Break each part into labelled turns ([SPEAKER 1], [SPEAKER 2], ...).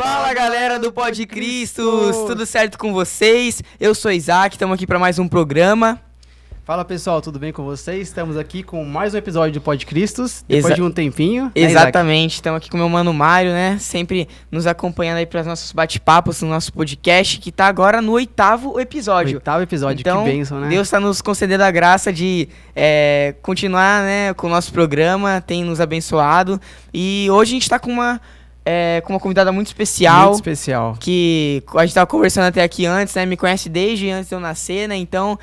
[SPEAKER 1] Fala galera do Pod Cristos, tudo certo com vocês? Eu sou Isaac, estamos aqui para mais um programa.
[SPEAKER 2] Fala pessoal, tudo bem com vocês? Estamos aqui com mais um episódio do Pod Cristos, depois de um tempinho.
[SPEAKER 1] Exatamente, estamos aqui com o meu mano Mário, né? Sempre nos acompanhando aí para os nossos bate-papos no nosso podcast, que tá agora no 8º episódio.
[SPEAKER 2] 8º episódio,
[SPEAKER 1] então,
[SPEAKER 2] que bênção, né?
[SPEAKER 1] Deus está nos concedendo a graça de continuar, né, com o nosso programa, tem nos abençoado. E hoje a gente tá com uma convidada muito especial.
[SPEAKER 2] Muito especial.
[SPEAKER 1] Que a gente tava conversando até aqui antes, né? Me conhece desde antes de eu nascer, né? Então,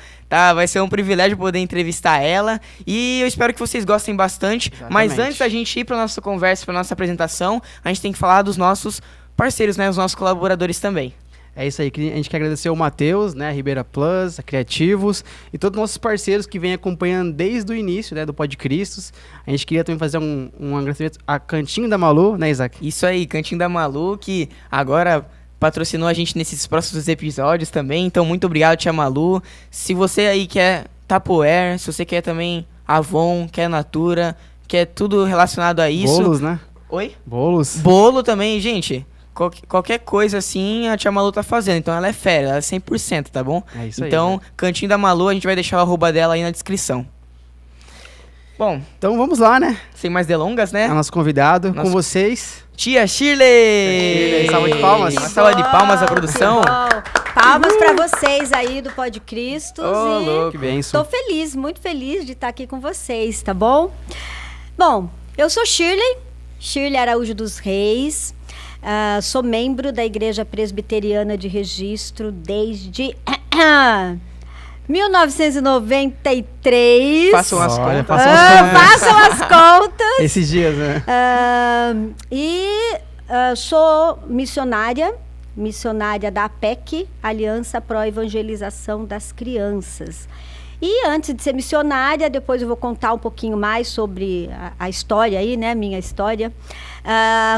[SPEAKER 1] vai ser um privilégio poder entrevistar ela. E eu espero que vocês gostem bastante.
[SPEAKER 2] Exatamente.
[SPEAKER 1] Mas antes da gente ir pra nossa conversa, pra nossa apresentação, a gente tem que falar dos nossos parceiros, né? Os nossos colaboradores também.
[SPEAKER 2] É isso aí, a gente quer agradecer o Matheus, né, a Ribeira Plus, a Criativos e todos os nossos parceiros que vêm acompanhando desde o início, né, do Pod Cristos. A gente queria também fazer um agradecimento a Cantinho da Malu, né, Isaac?
[SPEAKER 1] Isso aí, Cantinho da Malu, que agora patrocinou a gente nesses próximos episódios também. Então, muito obrigado, tia Malu. Se você aí quer Tupperware, se você quer também Avon, quer Natura, quer tudo relacionado a isso...
[SPEAKER 2] Bolos, né?
[SPEAKER 1] Oi?
[SPEAKER 2] Bolos.
[SPEAKER 1] Bolo também, gente. Qualquer coisa assim, a tia Malu tá fazendo. Então ela é fera, ela é 100%, tá bom?
[SPEAKER 2] É isso aí.
[SPEAKER 1] Então, Cantinho da Malu, a gente vai deixar o arroba dela aí na descrição. Bom,
[SPEAKER 2] então vamos lá, né?
[SPEAKER 1] Sem mais delongas, né?
[SPEAKER 2] O nosso convidado, com vocês.
[SPEAKER 1] Tia Shirley!
[SPEAKER 2] Salva de palmas.
[SPEAKER 1] Uma salva de palmas à produção.
[SPEAKER 3] Palmas pra vocês aí do Pod Cristos.
[SPEAKER 1] Louco.
[SPEAKER 2] Que bênção.
[SPEAKER 3] Tô feliz, muito feliz de estar aqui com vocês, tá bom? Bom, eu sou Shirley Araújo dos Reis. Sou membro da Igreja Presbiteriana de Registro desde 1993.
[SPEAKER 1] Façam as contas.
[SPEAKER 3] Façam as contas.
[SPEAKER 2] Esses dias, né?
[SPEAKER 3] Sou missionária da APEC, Aliança Pro Evangelização das Crianças. E antes de ser missionária, depois eu vou contar um pouquinho mais sobre a história aí, né? Minha história.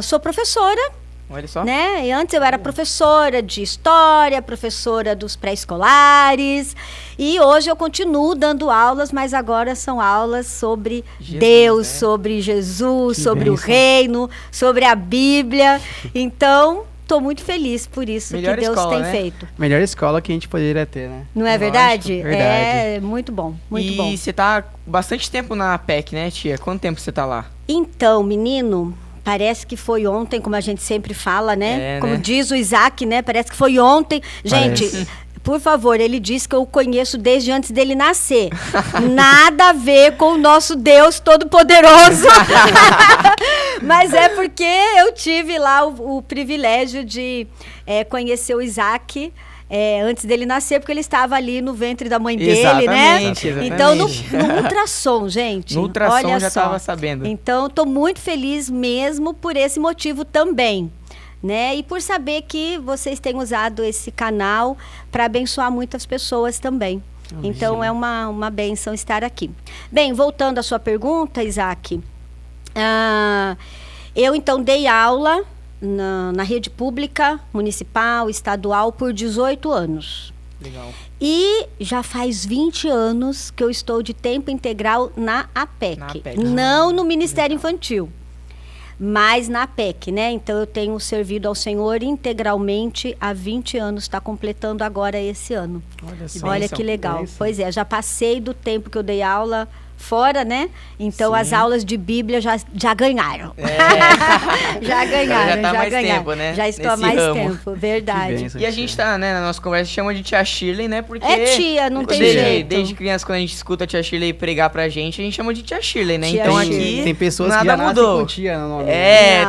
[SPEAKER 3] Sou professora.
[SPEAKER 1] Olha só.
[SPEAKER 3] Né? E antes eu era professora de história, professora dos pré-escolares. E hoje eu continuo dando aulas, mas agora são aulas sobre Deus, sobre Jesus, que sobre bênção. O reino, sobre a Bíblia. Então, estou muito feliz por isso. Melhor que Deus escola, tem feito.
[SPEAKER 2] Melhor escola que a gente poderia ter, né?
[SPEAKER 3] Não é verdade? É muito bom, muito bom.
[SPEAKER 1] E você tá bastante tempo na APEC, né, tia? Quanto tempo você tá lá?
[SPEAKER 3] Então, menino... Parece que foi ontem, como a gente sempre fala, né? Como diz o Isaac, né? Parece que foi ontem. Gente, por favor, ele diz que eu o conheço desde antes dele nascer. Nada a ver com o nosso Deus Todo-Poderoso. Mas é porque eu tive lá o privilégio de conhecer o Isaac antes dele nascer, porque ele estava ali no ventre da mãe dele, né?
[SPEAKER 1] Exatamente.
[SPEAKER 3] Então, no ultrassom, gente.
[SPEAKER 1] No ultrassom olha já estava sabendo.
[SPEAKER 3] Então, estou muito feliz mesmo por esse motivo também, né? E por saber que vocês têm usado esse canal para abençoar muitas pessoas também. Então, é uma bênção estar aqui. Bem, voltando à sua pergunta, Isaac. Eu, então, dei aula na rede pública, municipal, estadual, por 18 anos.
[SPEAKER 1] Legal.
[SPEAKER 3] E já faz 20 anos que eu estou de tempo integral na APEC. Não no Ministério Infantil, mas na APEC, né? Então eu tenho servido ao Senhor integralmente há 20 anos, está completando agora esse ano. Olha que legal. Pois é, já passei do tempo que eu dei aula fora, né? Então as aulas de Bíblia já ganharam. Já ganharam,
[SPEAKER 1] já mais tempo, né?
[SPEAKER 3] Já estou há mais tempo, verdade.
[SPEAKER 1] E a gente tá, né, na nossa conversa, chama de tia Shirley, né? Porque
[SPEAKER 3] tia, não tem jeito.
[SPEAKER 1] Desde criança, quando a gente escuta a tia Shirley pregar pra gente, a gente chama de tia Shirley, né?
[SPEAKER 3] Tia
[SPEAKER 1] então
[SPEAKER 3] Shirley.
[SPEAKER 1] aqui
[SPEAKER 2] tem pessoas
[SPEAKER 1] nada
[SPEAKER 2] que já
[SPEAKER 1] mudou.
[SPEAKER 2] Com tia no nome.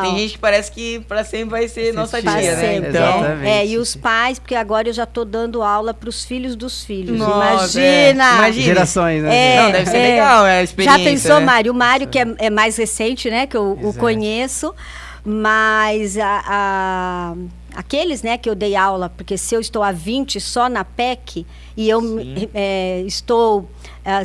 [SPEAKER 1] Tem gente que parece que pra sempre vai ser nossa tia, né?
[SPEAKER 3] Sempre.
[SPEAKER 1] Então,
[SPEAKER 3] e os pais, porque agora eu já tô dando aula pros filhos dos filhos.
[SPEAKER 1] Nossa,
[SPEAKER 3] Imagina!
[SPEAKER 2] Gerações, né?
[SPEAKER 1] Não, deve ser legal a experiência.
[SPEAKER 3] Já pensou, né? Mário? O Mário, que é mais recente, né? Que eu o conheço. Mas aqueles, né, que eu dei aula, porque se eu estou há 20 só na PEC, e eu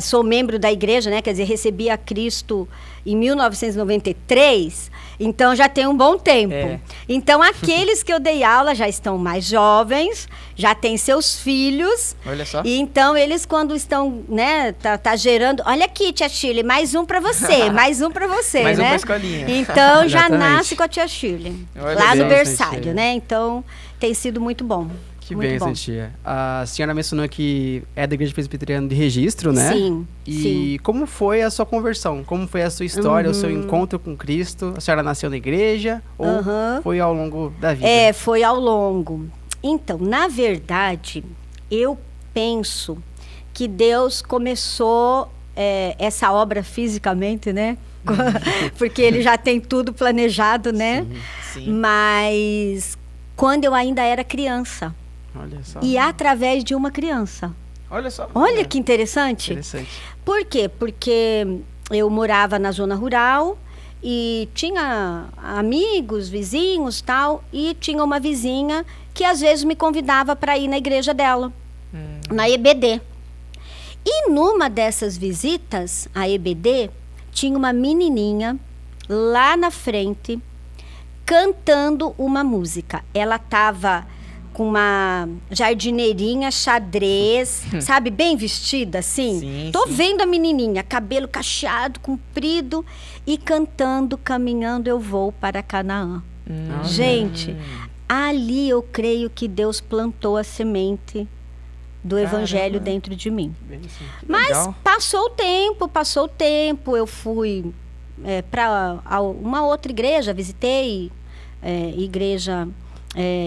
[SPEAKER 3] sou membro da igreja, né? Quer dizer, recebi a Cristo em 1993, então já tem um bom tempo. Então, aqueles que eu dei aula já estão mais jovens, já têm seus filhos.
[SPEAKER 1] Olha só.
[SPEAKER 3] E então, eles quando estão, né, tá gerando... Olha aqui, tia Shirley, mais um para você, mais um para você,
[SPEAKER 1] mais
[SPEAKER 3] né?
[SPEAKER 1] um pra escolinha.
[SPEAKER 3] Então, já
[SPEAKER 2] Exatamente.
[SPEAKER 3] nasce com a tia Shirley,
[SPEAKER 1] Olha
[SPEAKER 3] lá no
[SPEAKER 2] bem,
[SPEAKER 3] berçário,
[SPEAKER 2] tia.
[SPEAKER 3] né? Então, tem sido muito bom.
[SPEAKER 2] Que
[SPEAKER 3] muito
[SPEAKER 2] bem,
[SPEAKER 3] bom.
[SPEAKER 2] tia. A senhora mencionou que é da Igreja Presbiteriana de Registro, né?
[SPEAKER 3] Sim,
[SPEAKER 2] E
[SPEAKER 3] sim.
[SPEAKER 2] como foi a sua conversão? Como foi a sua história, o seu encontro com Cristo? A senhora nasceu na igreja ou foi ao longo da vida?
[SPEAKER 3] Foi ao longo. Então, na verdade, eu penso que Deus começou essa obra fisicamente, né? Porque ele já tem tudo planejado, né?
[SPEAKER 1] Sim.
[SPEAKER 3] Mas quando eu ainda era criança.
[SPEAKER 2] Olha só.
[SPEAKER 3] E através de uma criança.
[SPEAKER 1] Olha só.
[SPEAKER 3] Olha que interessante.
[SPEAKER 2] Interessante.
[SPEAKER 3] Por quê? Porque eu morava na zona rural e tinha amigos, vizinhos, tal, e tinha uma vizinha que às vezes me convidava para ir na igreja dela, na EBD. E numa dessas visitas à EBD, tinha uma menininha lá na frente cantando uma música. Ela estava com uma jardineirinha xadrez, sabe, bem vestida, assim.
[SPEAKER 1] Sim,
[SPEAKER 3] Tô
[SPEAKER 1] sim.
[SPEAKER 3] vendo a menininha, cabelo cacheado, comprido, e cantando, caminhando eu vou para Canaã. Gente, ali eu creio que Deus plantou a semente do evangelho dentro de mim.
[SPEAKER 2] Bem assim.
[SPEAKER 3] Mas
[SPEAKER 1] legal.
[SPEAKER 3] passou o tempo, eu fui para uma outra igreja, visitei igreja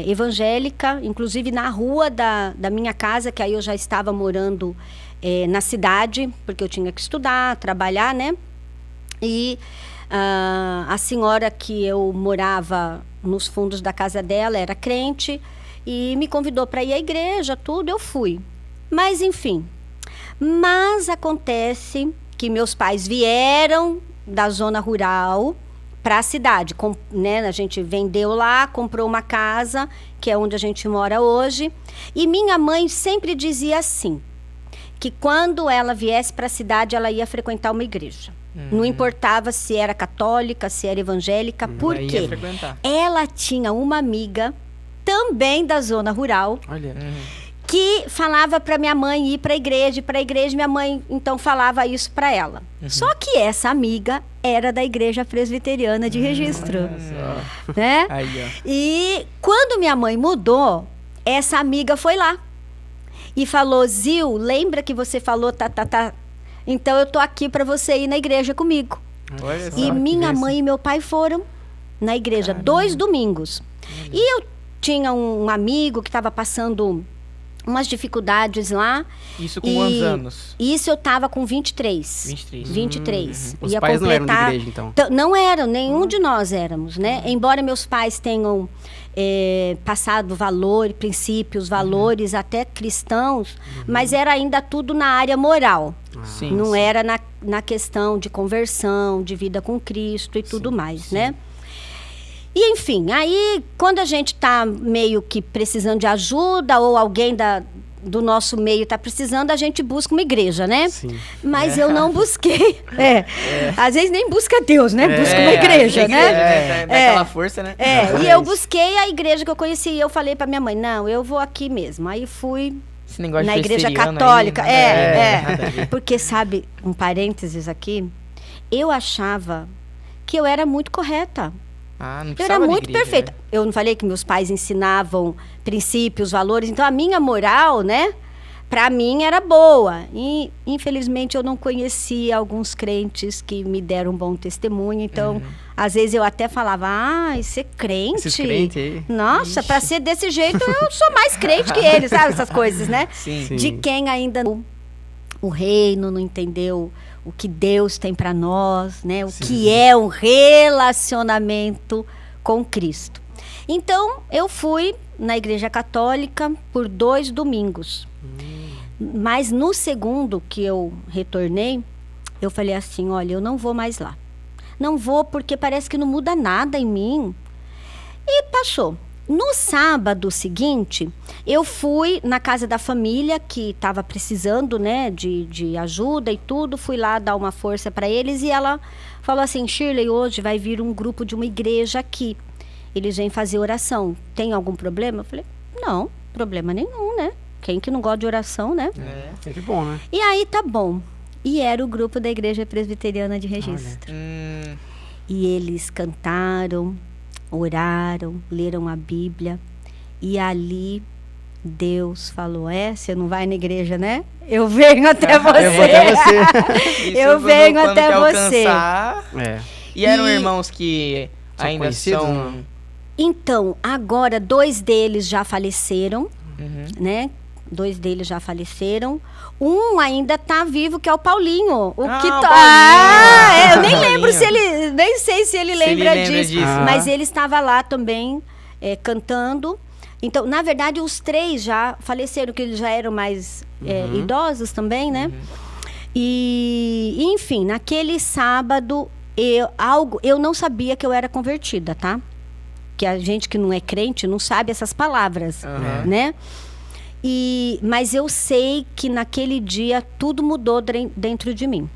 [SPEAKER 3] evangélica, inclusive na rua da minha casa, que aí eu já estava morando na cidade, porque eu tinha que estudar, trabalhar, né? E a senhora que eu morava nos fundos da casa dela era crente e me convidou para ir à igreja, tudo, eu fui. Mas, enfim. Mas acontece que meus pais vieram da zona rural para a cidade, né? A gente vendeu lá, comprou uma casa, que é onde a gente mora hoje. E minha mãe sempre dizia assim, que quando ela viesse para a cidade, ela ia frequentar uma igreja. Não importava se era católica, se era evangélica, por
[SPEAKER 1] Aí ia
[SPEAKER 3] quê?
[SPEAKER 1] frequentar.
[SPEAKER 3] Ela tinha uma amiga, também da zona rural,
[SPEAKER 2] Olha.
[SPEAKER 3] que falava para minha mãe ir para a igreja, minha mãe então falava isso para ela. Só que essa amiga era da Igreja Presbiteriana de Registro, né?
[SPEAKER 1] Aí, ó.
[SPEAKER 3] E quando minha mãe mudou, essa amiga foi lá e falou: Zil, lembra que você falou tá? Então eu tô aqui para você ir na igreja comigo.
[SPEAKER 1] Olha só.
[SPEAKER 3] E
[SPEAKER 2] que
[SPEAKER 3] minha
[SPEAKER 2] bênção.
[SPEAKER 3] mãe e meu pai foram na igreja 2 domingos. E eu tinha um amigo que estava passando umas dificuldades lá.
[SPEAKER 1] Isso com quantos anos?
[SPEAKER 3] Isso eu estava com 23.
[SPEAKER 1] 23.
[SPEAKER 3] 23.
[SPEAKER 2] Os pais não eram da igreja, então?
[SPEAKER 3] Não eram, nenhum de nós éramos, né? Embora meus pais tenham passado princípios, valores até cristãos, mas era ainda tudo na área moral.
[SPEAKER 1] Sim.
[SPEAKER 3] Não era na questão de conversão, de vida com Cristo e tudo mais, né? E, enfim, aí quando a gente está meio que precisando de ajuda ou alguém do nosso meio está precisando, a gente busca uma igreja, né?
[SPEAKER 2] Sim.
[SPEAKER 3] Mas eu não busquei. Às vezes nem busca Deus, né? Busca uma igreja, né?
[SPEAKER 1] Dá aquela força, né?
[SPEAKER 3] E eu busquei a igreja que eu conheci e eu falei para minha mãe, não, eu vou aqui mesmo. Aí fui
[SPEAKER 1] Esse negócio
[SPEAKER 3] na
[SPEAKER 1] de
[SPEAKER 3] igreja
[SPEAKER 1] presbiteriano
[SPEAKER 3] católica.
[SPEAKER 1] aí, nada a ver.
[SPEAKER 3] Porque, sabe, um parênteses aqui, eu achava que eu era muito correta.
[SPEAKER 1] Ah, não
[SPEAKER 3] Eu
[SPEAKER 1] precisava
[SPEAKER 3] era
[SPEAKER 1] de
[SPEAKER 3] muito
[SPEAKER 1] igreja,
[SPEAKER 3] perfeita.
[SPEAKER 1] né?
[SPEAKER 3] Eu não falei que meus pais ensinavam princípios, valores. Então, a minha moral, né, pra mim era boa. E, infelizmente, eu não conhecia alguns crentes que me deram um bom testemunho. Então, às vezes eu até falava, ser crente?
[SPEAKER 2] Esses crentes aí.
[SPEAKER 3] Nossa, pra ser desse jeito, eu sou mais crente que eles, sabe? Essas coisas, né?
[SPEAKER 1] Sim.
[SPEAKER 2] Sim.
[SPEAKER 3] De quem ainda o reino não entendeu o que Deus tem para nós, né? O que é um relacionamento com Cristo. Então, eu fui na igreja católica por 2 domingos. Mas no segundo que eu retornei, eu falei assim, olha, eu não vou mais lá. Não vou porque parece que não muda nada em mim. E passou. No sábado seguinte, eu fui na casa da família que estava precisando, né, de ajuda e tudo. Fui lá dar uma força para eles e ela falou assim: Shirley, hoje vai vir um grupo de uma igreja aqui. Eles vêm fazer oração. Tem algum problema? Eu falei: não, problema nenhum, né? Quem que não gosta de oração, né?
[SPEAKER 2] Sempre bom, né?
[SPEAKER 3] E aí tá bom. E era o grupo da Igreja Presbiteriana de Registro. E eles cantaram, oraram, leram a Bíblia. E ali Deus falou: você não vai na igreja, né? Eu venho até você.
[SPEAKER 2] Eu vou até você.
[SPEAKER 3] Eu venho até você.
[SPEAKER 1] E eram irmãos que ainda são...
[SPEAKER 2] Não?
[SPEAKER 3] Então, agora 2 deles já faleceram, né? 2 deles já faleceram. Um ainda tá vivo, que é o Paulinho. Eu nem lembro se ele... Nem sei se ele lembra disso. Mas ele estava lá também, cantando. Então, na verdade, os 3 já faleceram, que eles já eram mais idosos também, né? E, enfim, naquele sábado, eu não sabia que eu era convertida, tá? Que a gente que não é crente não sabe essas palavras, né? Mas eu sei que naquele dia tudo mudou dentro de mim.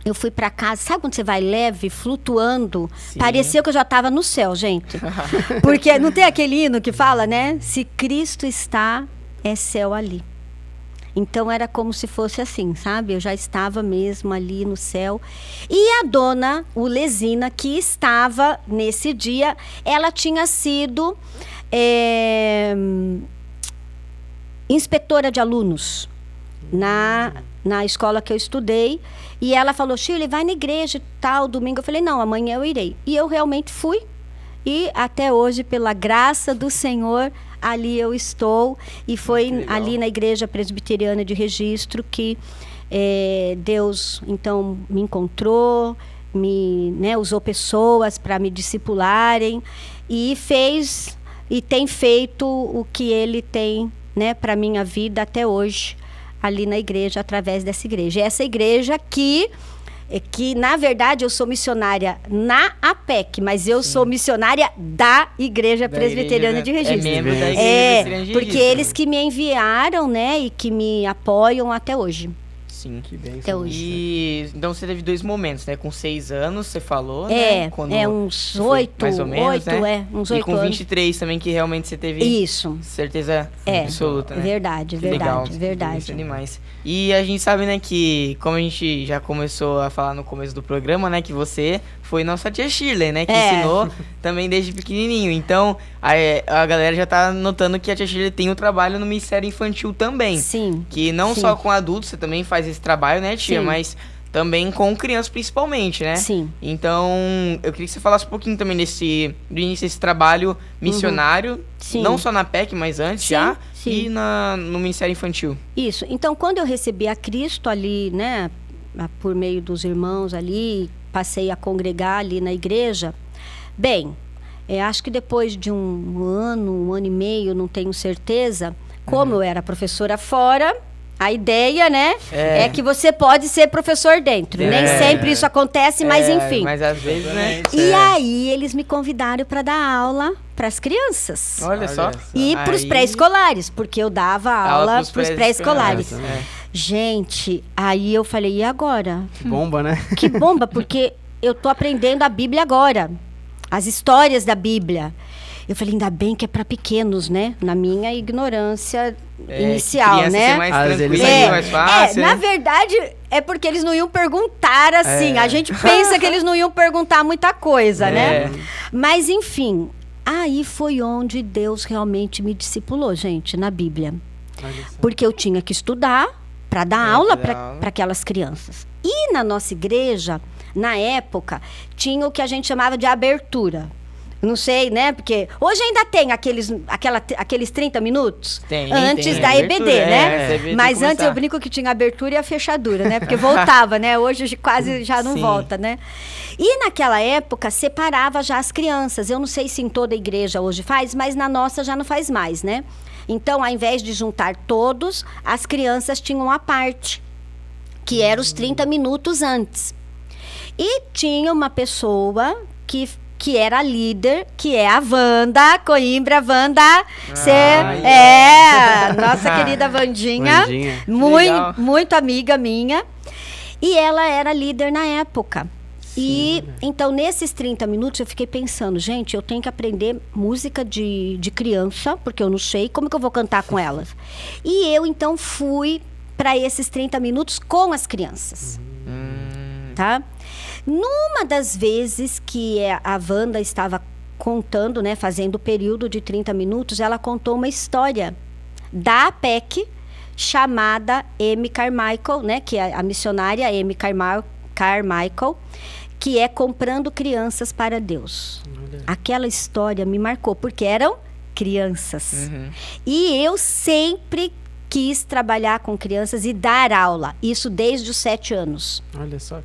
[SPEAKER 3] Eu fui para casa, sabe quando você vai leve, flutuando? Sim. Pareceu que eu já estava no céu, gente. Porque não tem aquele hino que fala, né? Se Cristo está, é céu ali. Então era como se fosse assim, sabe? Eu já estava mesmo ali no céu. E a dona Ulesina, que estava nesse dia, ela tinha sido inspetora de alunos na escola que eu estudei. E ela falou: Shirley, vai na igreja tal, domingo. Eu falei: não, amanhã eu irei. E eu realmente fui. E até hoje, pela graça do Senhor, ali eu estou. E foi ali na Igreja Presbiteriana de Registro que Deus, então, me encontrou, usou pessoas para me discipularem e tem feito o que Ele tem, né, para a minha vida até hoje, ali na igreja, através dessa igreja. E essa igreja que na verdade eu sou missionária na APEC, mas eu sou missionária da Igreja Presbiteriana de Registro.
[SPEAKER 1] Membro da Igreja Presbiteriana de
[SPEAKER 3] porque
[SPEAKER 1] Registro.
[SPEAKER 3] eles que me enviaram, né, e que me apoiam até hoje.
[SPEAKER 1] Sim, que bem.
[SPEAKER 3] Até hoje.
[SPEAKER 1] E então você teve 2 momentos, né? Com 6 anos, você falou, né?
[SPEAKER 3] Uns 8,
[SPEAKER 1] mais ou menos, né?
[SPEAKER 3] Uns 8
[SPEAKER 1] e com 23 também, que realmente você teve
[SPEAKER 3] isso.
[SPEAKER 1] Certeza absoluta, né?
[SPEAKER 3] Verdade.
[SPEAKER 1] Demais. E a gente sabe, né, que como a gente já começou a falar no começo do programa, né, que você foi nossa tia Shirley, né, que ensinou também desde pequenininho. Então, a galera já tá notando que a tia Shirley tem um trabalho no Ministério Infantil também.
[SPEAKER 3] Sim.
[SPEAKER 1] Que não só com adultos, você também faz esse trabalho, né, tia? Sim. Mas também com crianças principalmente, né?
[SPEAKER 3] Sim.
[SPEAKER 1] Então, eu queria que você falasse um pouquinho também do início desse trabalho missionário, não só na PEC, mas antes já, e no Ministério Infantil. Isso.
[SPEAKER 3] Então, quando eu recebi a Cristo ali, né, por meio dos irmãos ali, passei a congregar ali na igreja, bem, acho que depois de um ano e meio, não tenho certeza, como eu era professora fora... A ideia, né, é que você pode ser professor dentro. Nem sempre isso acontece, mas enfim.
[SPEAKER 1] Mas às vezes, né?
[SPEAKER 3] E aí, eles me convidaram para dar aula para as crianças.
[SPEAKER 1] Olha só.
[SPEAKER 3] E para os pré-escolares, porque eu dava aula para os pré-escolares. Gente, aí eu falei: e agora?
[SPEAKER 2] Que bomba, né?
[SPEAKER 3] Que bomba, porque eu tô aprendendo a Bíblia agora. As histórias da Bíblia. Eu falei: ainda bem que é para pequenos, né? Na minha ignorância inicial, né?
[SPEAKER 1] Ser mais tranquilo, mais fácil.
[SPEAKER 3] Na verdade, é porque eles não iam perguntar assim. A gente pensa que eles não iam perguntar muita coisa, né? Mas, enfim, aí foi onde Deus realmente me discipulou, gente, na Bíblia. Porque eu tinha que estudar para dar aula para aquelas crianças. E na nossa igreja, na época, tinha o que a gente chamava de abertura. Não sei, né? Porque hoje ainda tem aqueles 30 minutos antes da EBD, né? Mas antes eu brinco que tinha a abertura e a fechadura, né? Porque voltava, né? Hoje quase já não volta, né? E naquela época separava já as crianças. Eu não sei se em toda igreja hoje faz, mas na nossa já não faz mais, né? Então, ao invés de juntar todos, as crianças tinham a parte, que era os 30 minutos antes. E tinha uma pessoa que que era a líder, que é a Wanda, Coimbra, Wanda, nossa querida Wandinha, muito amiga minha, e ela era líder na época. E então, nesses 30 minutos, eu fiquei pensando, gente, eu tenho que aprender música de criança, porque eu não sei como que eu vou cantar com elas. E eu, então, fui para esses 30 minutos com as crianças. Tá? Numa das vezes que a Wanda estava contando, né, fazendo o período de 30 minutos, ela contou uma história da APEC, chamada Amy Carmichael, né, que é a missionária Amy Carmichael, que é Comprando Crianças para Deus. Aquela história me marcou, porque eram crianças. E eu sempre quis trabalhar com crianças e dar aula. Isso desde os 7 anos.
[SPEAKER 2] Olha só.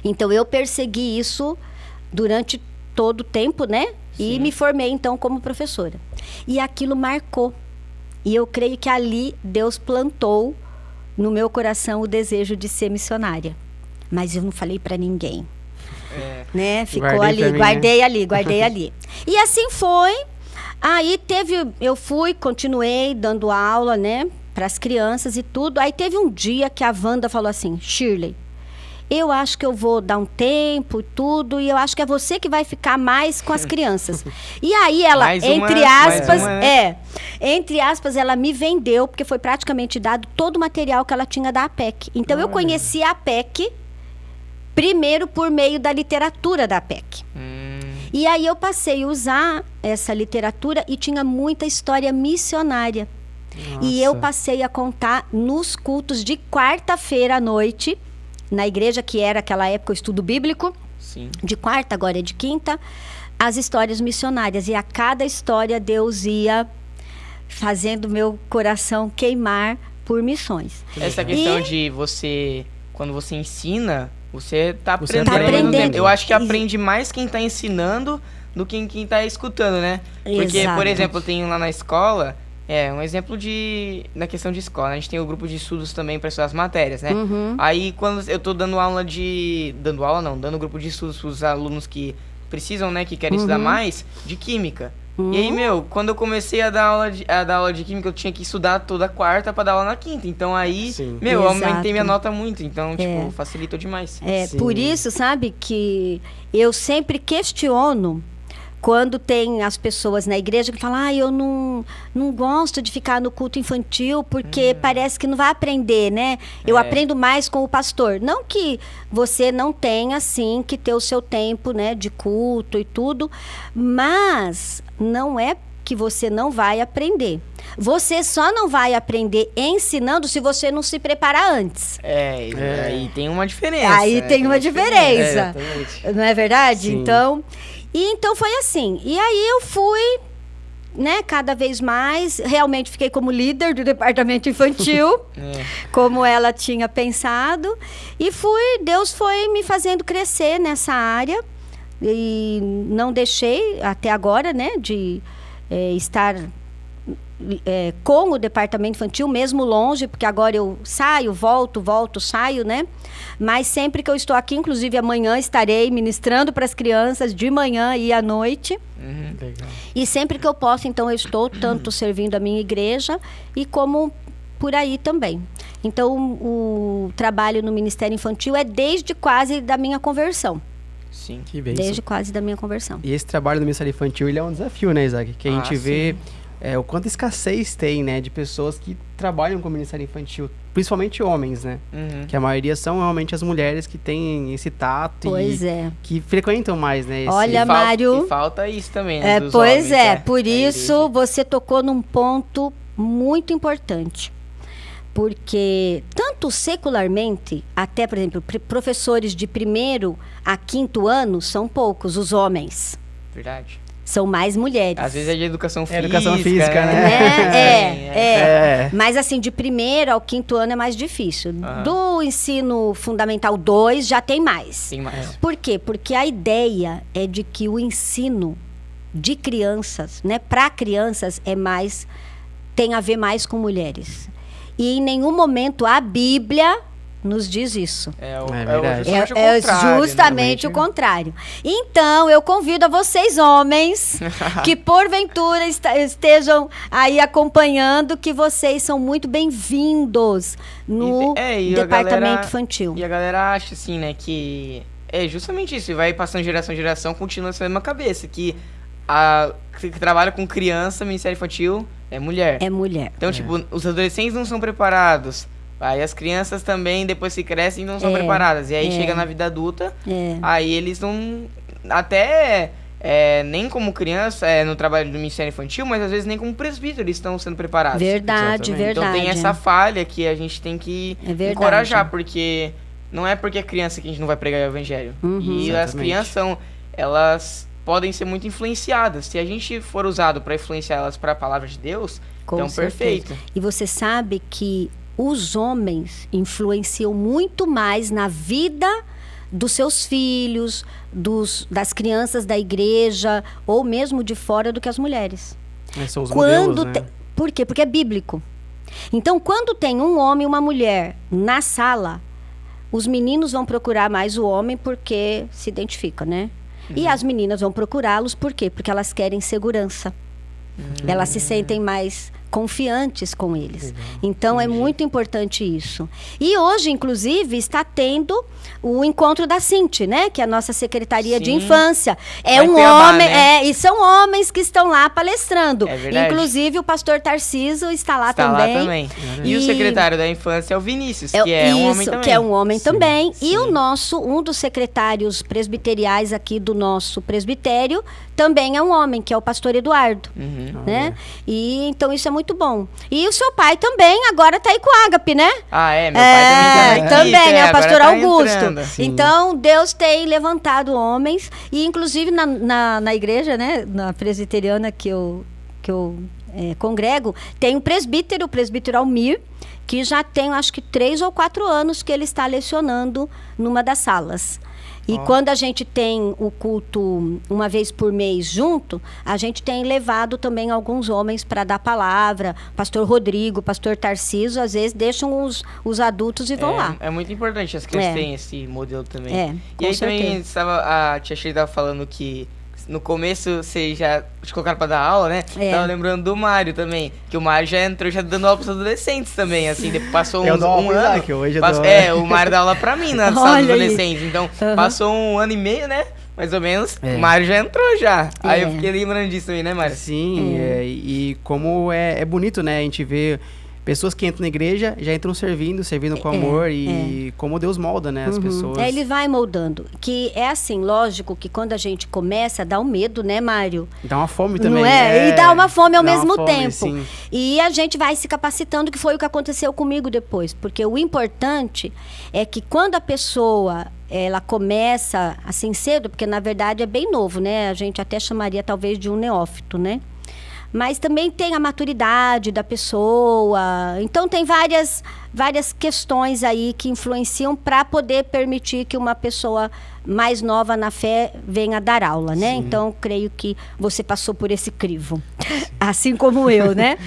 [SPEAKER 3] Então, eu persegui isso durante todo o tempo, né? E me formei, então, como professora. E aquilo marcou. E eu creio que ali Deus plantou no meu coração o desejo de ser missionária. Mas eu não falei para ninguém. Né? Ficou guardei ali. E assim foi. Aí eu continuei dando aula, né, para as crianças e tudo. Aí teve um dia que a Wanda falou assim: Shirley, eu acho que eu vou dar um tempo e tudo, e eu acho que é você que vai ficar mais com as crianças. E aí ela, entre aspas, ela me vendeu, porque foi praticamente dado todo o material que ela tinha da APEC. Então eu conheci a APEC primeiro por meio da literatura da APEC. E aí eu passei a usar essa literatura e tinha muita história missionária. Nossa. E eu passei a contar nos cultos de quarta-feira à noite, na igreja que era naquela época o estudo bíblico, de quarta, agora é de quinta, as histórias missionárias. E a cada história Deus ia fazendo meu coração queimar por missões.
[SPEAKER 1] Essa questão de você, quando você ensina, você tá aprendendo. Eu acho que aprende mais quem tá ensinando do que quem tá escutando, né? Porque,
[SPEAKER 3] Exato.
[SPEAKER 1] por exemplo, eu tenho lá na escola, um exemplo na questão de escola, a gente tem o grupo de estudos também para estudar as matérias, né? Aí, quando eu tô dando grupo de estudos pros alunos que precisam, né, que querem estudar mais, de química. E aí, quando eu comecei a dar aula de química, eu tinha que estudar toda quarta para dar aula na quinta. Então aí, eu aumentei minha nota muito. Então, facilitou demais.
[SPEAKER 3] Por isso, sabe, que eu sempre questiono quando tem as pessoas na igreja que falam: eu não gosto de ficar no culto infantil porque parece que não vai aprender, né? Eu aprendo mais com o pastor. Não que você não tenha, sim, que ter o seu tempo, né, de culto e tudo, mas não é que você não vai aprender. Você só não vai aprender ensinando se você não se preparar antes.
[SPEAKER 1] Aí tem uma diferença.
[SPEAKER 3] Aí tem uma diferença. Não é verdade?
[SPEAKER 2] Sim.
[SPEAKER 3] Então foi assim. E aí eu fui, né, cada vez mais, realmente fiquei como líder do departamento infantil, como ela tinha pensado, e Deus foi me fazendo crescer nessa área, e não deixei até agora, né, de estar com o departamento infantil, mesmo longe, porque agora eu saio, volto, saio, né? Mas sempre que eu estou aqui, inclusive amanhã estarei ministrando para as crianças de manhã e à noite.
[SPEAKER 2] Legal.
[SPEAKER 3] E sempre que eu posso, então eu estou tanto servindo a minha igreja e como por aí também. Então o trabalho no Ministério Infantil é desde quase da minha conversão.
[SPEAKER 1] Sim,
[SPEAKER 2] que bênção.
[SPEAKER 3] Desde quase da minha conversão.
[SPEAKER 2] E esse trabalho no Ministério Infantil, ele é um desafio, né, Isaac? Que a gente vê o quanto escassez tem, né, de pessoas que trabalham com o Ministério Infantil, principalmente homens, né? Que a maioria são realmente as mulheres que têm esse tato que frequentam mais, né?
[SPEAKER 3] Olha, Mário...
[SPEAKER 1] E falta isso também, né, dos
[SPEAKER 3] pois
[SPEAKER 1] homens,
[SPEAKER 3] por isso você tocou num ponto muito importante. Porque, tanto secularmente, até, por exemplo, professores de 1º a 5º ano são poucos, os homens.
[SPEAKER 1] Verdade.
[SPEAKER 3] São mais mulheres.
[SPEAKER 1] Às vezes é de educação física.
[SPEAKER 2] Educação física, né?
[SPEAKER 3] Mas assim, de 1º ao 5º ano é mais difícil. Do ensino fundamental 2 já tem mais.
[SPEAKER 1] Tem mais.
[SPEAKER 3] Por quê? Porque a ideia é de que o ensino de crianças, né, para crianças tem a ver mais com mulheres. E em nenhum momento a Bíblia nos diz isso.
[SPEAKER 1] Justamente
[SPEAKER 3] o contrário. Então, eu convido a vocês, homens, que porventura estejam aí acompanhando, que vocês são muito bem-vindos no departamento infantil.
[SPEAKER 1] E a galera acha, assim, né, que é justamente isso. E vai passando de geração em geração, continua essa mesma cabeça, que que trabalha com criança, Ministério Infantil, é mulher.
[SPEAKER 3] É mulher.
[SPEAKER 1] Então, tipo, os adolescentes não são preparados. Aí as crianças também, depois que crescem, não são preparadas. E aí chega na vida adulta, aí eles não... Até nem como criança, no trabalho do Ministério Infantil, mas às vezes nem como presbítero eles estão sendo preparados.
[SPEAKER 3] Verdade.
[SPEAKER 1] Então tem essa falha que a gente tem que encorajar, porque não é porque é criança que a gente não vai pregar o evangelho. E as crianças elas podem ser muito influenciadas. Se a gente for usado para influenciar elas para a palavra de Deus, então perfeito.
[SPEAKER 3] E você sabe que os homens influenciam muito mais na vida dos seus filhos, das crianças da igreja, ou mesmo de fora, do que as mulheres.
[SPEAKER 2] São os modelos, né?
[SPEAKER 3] Por quê? Porque é bíblico. Então, quando tem um homem e uma mulher na sala, os meninos vão procurar mais o homem porque se identifica, né? E as meninas vão procurá-los por quê? Porque elas querem segurança. Elas se sentem mais confiantes com eles. Então, é muito importante isso. E hoje, inclusive, está tendo o encontro da Cinti, né? Que é a nossa secretaria de infância. É um homem, né? E são homens que estão lá palestrando.
[SPEAKER 1] É verdade.
[SPEAKER 3] Inclusive, o pastor Tarciso está lá também.
[SPEAKER 1] E o secretário da infância é o Vinícius, que é um homem também.
[SPEAKER 3] Que é um homem também. E um dos secretários presbiteriais aqui do nosso presbitério também é um homem, que é o pastor Eduardo. Né? E então isso é muito bom. E o seu pai também agora está aí com o Ágape, né?
[SPEAKER 1] Meu pai também tá
[SPEAKER 3] também, né? O pastor
[SPEAKER 1] tá
[SPEAKER 3] Augusto. Então, Deus tem levantado homens. E inclusive na igreja, né? Na presbiteriana que eu congrego, tem um presbítero, o presbítero Almir, que já tem, acho que 3 ou 4 anos que ele está lecionando numa das salas. E quando a gente tem o culto uma vez por mês junto, a gente tem levado também alguns homens para dar palavra. Pastor Rodrigo, pastor Tarciso, às vezes deixam os adultos e vão lá.
[SPEAKER 1] É muito importante as crianças terem esse modelo também.
[SPEAKER 3] E
[SPEAKER 1] aí também a tia Shirley estava falando que no começo vocês já te colocaram pra dar aula, né? Tava lembrando do Mário também, que o Mário já entrou dando aula pros adolescentes também, assim, passou um ano.
[SPEAKER 2] Que hoje
[SPEAKER 1] o Mário dá aula pra mim na sala dos adolescentes, então passou 1 ano e meio, né? Mais ou menos, o Mário já entrou já. Aí eu fiquei lembrando disso também, né, Mário?
[SPEAKER 2] Sim, e como é bonito, né? A gente vê pessoas que entram na igreja, já entram servindo com amor e como Deus molda, né, as pessoas.
[SPEAKER 3] Ele vai moldando. Que é assim, lógico que quando a gente começa, dá um medo, né, Mário?
[SPEAKER 2] Dá uma fome também.
[SPEAKER 3] Não é? E dá uma fome ao mesmo tempo.
[SPEAKER 2] Sim.
[SPEAKER 3] E a gente vai se capacitando, que foi o que aconteceu comigo depois. Porque o importante é que quando a pessoa ela começa assim cedo, porque na verdade é bem novo, né? A gente até chamaria talvez de um neófito, né? Mas também tem a maturidade da pessoa. Então, tem várias questões aí que influenciam para poder permitir que uma pessoa mais nova na fé venha dar aula, né? Sim. Então, creio que você passou por esse crivo, assim como eu, né?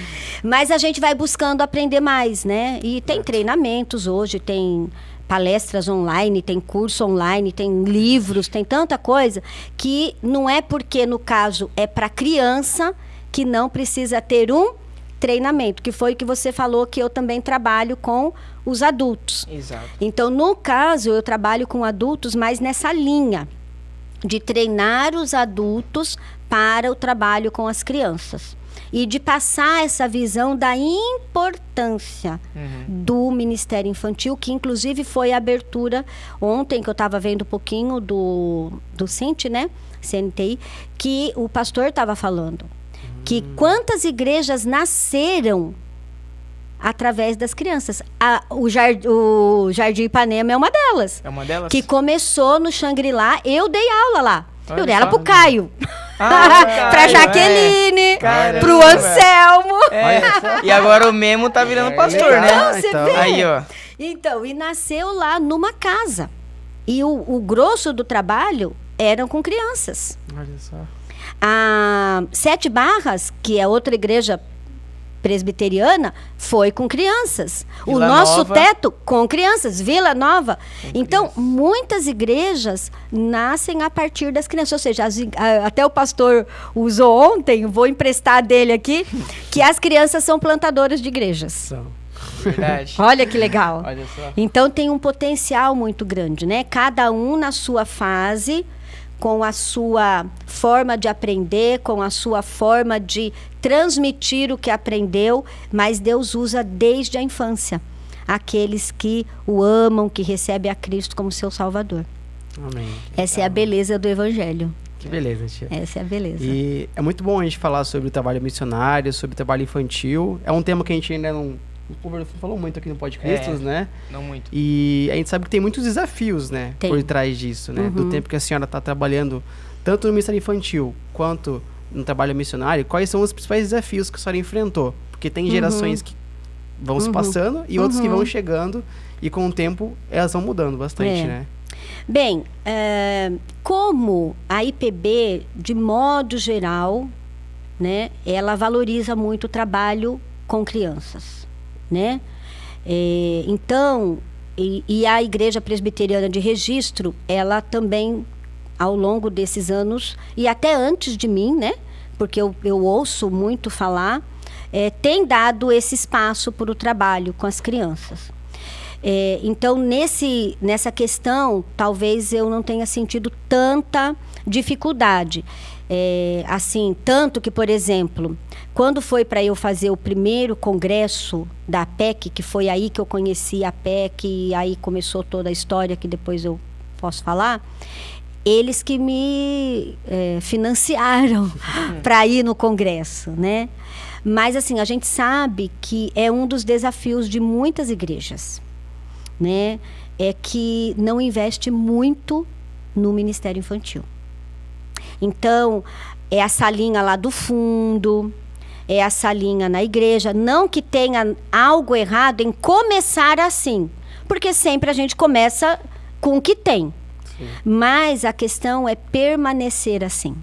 [SPEAKER 3] Mas a gente vai buscando aprender mais, né? E tem treinamentos hoje, tem palestras online, tem curso online, tem livros, tem tanta coisa que não é porque, no caso, é para criança que não precisa ter um treinamento, que foi o que você falou, que eu também trabalho com os adultos.
[SPEAKER 1] Exato.
[SPEAKER 3] Então, no caso, eu trabalho com adultos, mas nessa linha de treinar os adultos para o trabalho com as crianças. E de passar essa visão da importância do Ministério Infantil, que inclusive foi a abertura ontem, que eu estava vendo um pouquinho do CENTI, né? CNTI, que o pastor estava falando. Que quantas igrejas nasceram através das crianças. O Jardim Ipanema é uma delas.
[SPEAKER 1] É uma delas?
[SPEAKER 3] Que começou no Shangri-La. Eu dei aula lá. Eu dei aula pro Caio. Pra Jaqueline. Pro Anselmo.
[SPEAKER 1] E agora o Memo tá virando pastor,
[SPEAKER 3] então,
[SPEAKER 1] né?
[SPEAKER 3] Você vê?
[SPEAKER 1] Aí, ó.
[SPEAKER 3] Então, e nasceu lá numa casa. E o grosso do trabalho eram com crianças.
[SPEAKER 2] Olha só.
[SPEAKER 3] A 7 Barras, que é outra igreja presbiteriana foi com crianças.
[SPEAKER 1] Vila
[SPEAKER 3] o nosso
[SPEAKER 1] Nova.
[SPEAKER 3] teto com crianças. Vila Nova.
[SPEAKER 1] Com
[SPEAKER 3] Então,
[SPEAKER 1] crianças.
[SPEAKER 3] muitas igrejas nascem a partir das crianças. Ou seja, até o pastor usou ontem, vou emprestar dele aqui, que as crianças são plantadoras de igrejas.
[SPEAKER 2] São.
[SPEAKER 1] Verdade.
[SPEAKER 3] Olha que legal.
[SPEAKER 1] Olha só.
[SPEAKER 3] Então tem um potencial muito grande, né? Cada um na sua fase, com a sua forma de aprender, com a sua forma de transmitir o que aprendeu, mas Deus usa desde a infância aqueles que o amam, que recebem a Cristo como seu Salvador.
[SPEAKER 2] Amém.
[SPEAKER 3] Essa é a beleza do Evangelho.
[SPEAKER 2] Que beleza, tia.
[SPEAKER 3] Essa é a beleza.
[SPEAKER 2] E é muito bom a gente falar sobre o trabalho missionário, sobre o trabalho infantil. É um tema que a gente ainda não falou muito aqui no Podcristos, né?
[SPEAKER 1] Não muito.
[SPEAKER 2] E a gente sabe que tem muitos desafios, né?
[SPEAKER 3] Tem.
[SPEAKER 2] Por trás disso, né? Do tempo que a senhora está trabalhando, tanto no Ministério Infantil quanto no trabalho missionário, quais são os principais desafios que a senhora enfrentou? Porque tem gerações que vão se passando e outras que vão chegando, e com o tempo elas vão mudando bastante,
[SPEAKER 3] É.
[SPEAKER 2] né?
[SPEAKER 3] Bem, como a IPB, de modo geral, né, ela valoriza muito o trabalho com crianças, né? Então, e a Igreja Presbiteriana de Registro, ela também, ao longo desses anos, e até antes de mim, né? Porque eu ouço muito falar, tem dado esse espaço para o trabalho com as crianças. Então, nessa questão, talvez eu não tenha sentido tanta dificuldade. Assim, tanto que, por exemplo, quando foi para eu fazer o primeiro congresso da APEC, que foi aí que eu conheci a APEC, e aí começou toda a história que depois eu posso falar, eles que me financiaram para ir no congresso, né? Mas, assim, a gente sabe que é um dos desafios de muitas igrejas, né? É que não investe muito no ministério infantil. Então, é a salinha lá do fundo, é a salinha na igreja. Não que tenha algo errado em começar assim, porque sempre a gente começa com o que tem.
[SPEAKER 2] Sim.
[SPEAKER 3] Mas a questão é permanecer assim,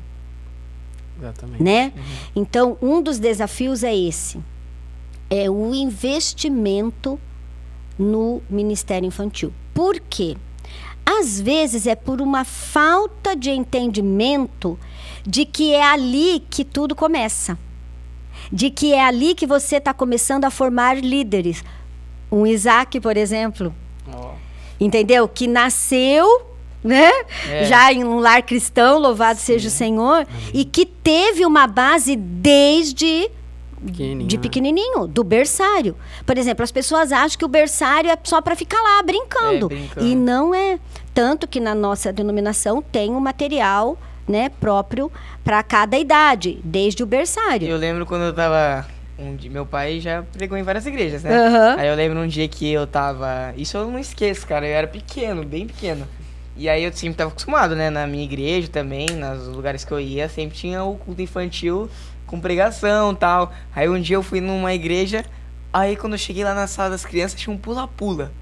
[SPEAKER 2] Exatamente.
[SPEAKER 3] né? Então, um dos desafios é esse. É o investimento no Ministério Infantil. Por quê? Às vezes é por uma falta de entendimento de que é ali que tudo começa. De que é ali que você está começando a formar líderes. Um Isaac, por exemplo, entendeu? Que nasceu, né? Já em um lar cristão, louvado seja o Senhor, e que teve uma base desde de pequenininho, do berçário. Por exemplo, as pessoas acham que o berçário é só para ficar lá brincando. E não é. Tanto que na nossa denominação tem um material, né, próprio para cada idade, desde o berçário.
[SPEAKER 1] Eu lembro quando eu tava... meu pai já pregou em várias igrejas, né? Aí eu lembro um dia que eu tava... Isso eu não esqueço, cara. Eu era pequeno, bem pequeno. E aí eu sempre tava acostumado, né? Na minha igreja também, nos lugares que eu ia, sempre tinha o culto infantil com pregação e tal. Aí um dia eu fui numa igreja, aí quando eu cheguei lá na sala das crianças, tinha um pula-pula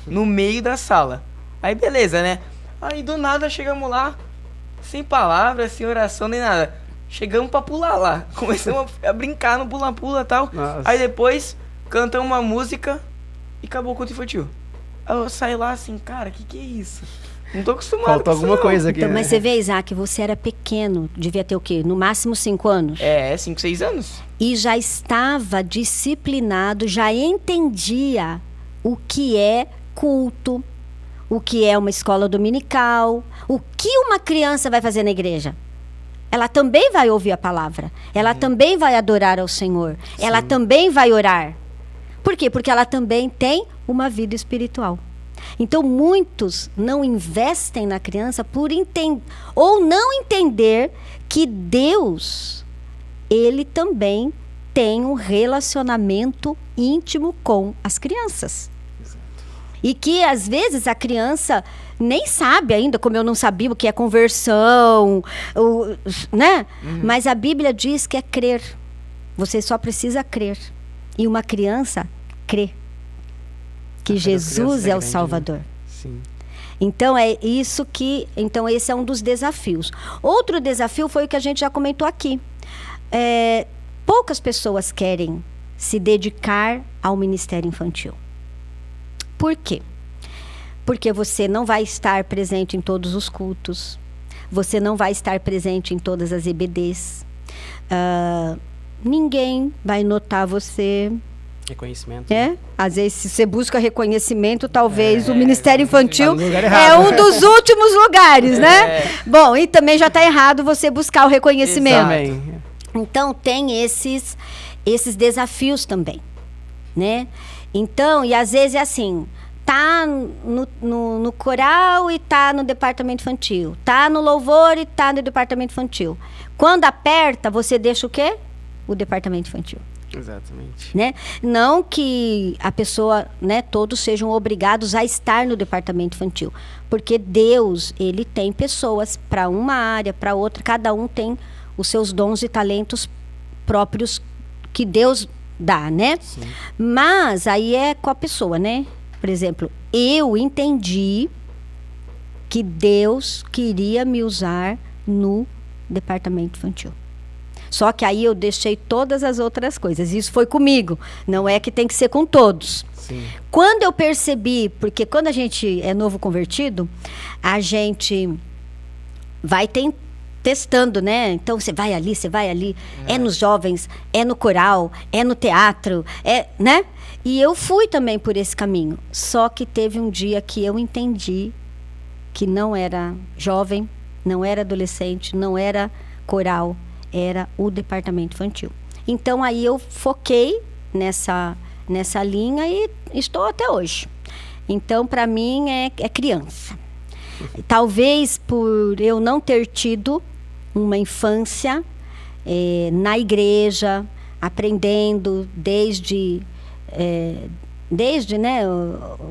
[SPEAKER 1] no meio da sala. Aí beleza, né? Aí do nada chegamos lá, sem palavras, sem oração, nem nada. Chegamos pra pular lá. Começamos a brincar no pula-pula e tal.
[SPEAKER 2] Nossa.
[SPEAKER 1] Aí depois cantamos uma música e acabou o culto infantil. Aí eu saí lá assim, cara, que é isso? Não tô acostumado
[SPEAKER 2] Faltou
[SPEAKER 1] com isso,
[SPEAKER 2] alguma
[SPEAKER 1] não.
[SPEAKER 2] coisa aqui,
[SPEAKER 3] Então,
[SPEAKER 2] né?
[SPEAKER 3] mas você vê, Isaac, você era pequeno, devia ter o quê? No máximo 5 anos?
[SPEAKER 1] 5, 6 anos.
[SPEAKER 3] E já estava disciplinado, já entendia o que é culto, o que é uma escola dominical, o que uma criança vai fazer na igreja. Ela também vai ouvir a palavra, ela também vai adorar ao Senhor, ela também vai orar. Por quê? Porque ela também tem uma vida espiritual. Então, muitos não investem na criança por ou não entender que Deus, ele também tem um relacionamento íntimo com as crianças.
[SPEAKER 2] Exato.
[SPEAKER 3] E que, às vezes, a criança nem sabe ainda, como eu não sabia o que é conversão, né? Mas a Bíblia diz que é crer. Você só precisa crer. E uma criança crê que Jesus é o Salvador.
[SPEAKER 2] Sim.
[SPEAKER 3] Então, é isso que... Então, esse é um dos desafios. Outro desafio foi o que a gente já comentou aqui. Poucas pessoas querem se dedicar ao ministério infantil. Por quê? Porque você não vai estar presente em todos os cultos, você não vai estar presente em todas as EBDs, ninguém vai notar você.
[SPEAKER 2] Reconhecimento.
[SPEAKER 3] Às vezes, se você busca reconhecimento, talvez o Ministério Infantil
[SPEAKER 2] tá
[SPEAKER 3] é um dos últimos lugares, né? Bom, e também já está errado você buscar o reconhecimento.
[SPEAKER 2] Exato.
[SPEAKER 3] Então, tem esses desafios também, Então, e às vezes é assim, tá no coral e tá no departamento infantil, tá no louvor e tá no departamento infantil. Quando aperta, você deixa o quê? O departamento infantil.
[SPEAKER 2] Exatamente.
[SPEAKER 3] Não que a pessoa, todos sejam obrigados a estar no departamento infantil, porque Deus, ele tem pessoas para uma área, para outra, cada um tem os seus dons e talentos próprios que Deus dá,
[SPEAKER 2] Sim.
[SPEAKER 3] Mas aí é com a pessoa, Por exemplo, eu entendi que Deus queria me usar no departamento infantil. Só que aí eu deixei todas as outras coisas. Isso foi comigo. Não é que tem que ser com todos.
[SPEAKER 2] Sim.
[SPEAKER 3] Quando eu percebi, porque quando a gente é novo convertido, a gente vai testando, Então você vai ali. É nos jovens, é no coral, é no teatro, E eu fui também por esse caminho. Só que teve um dia que eu entendi que não era jovem, não era adolescente, não era coral, era o departamento infantil. Então aí eu foquei nessa linha e estou até hoje. Então para mim é criança. Talvez por eu não ter tido uma infância na igreja, aprendendo desde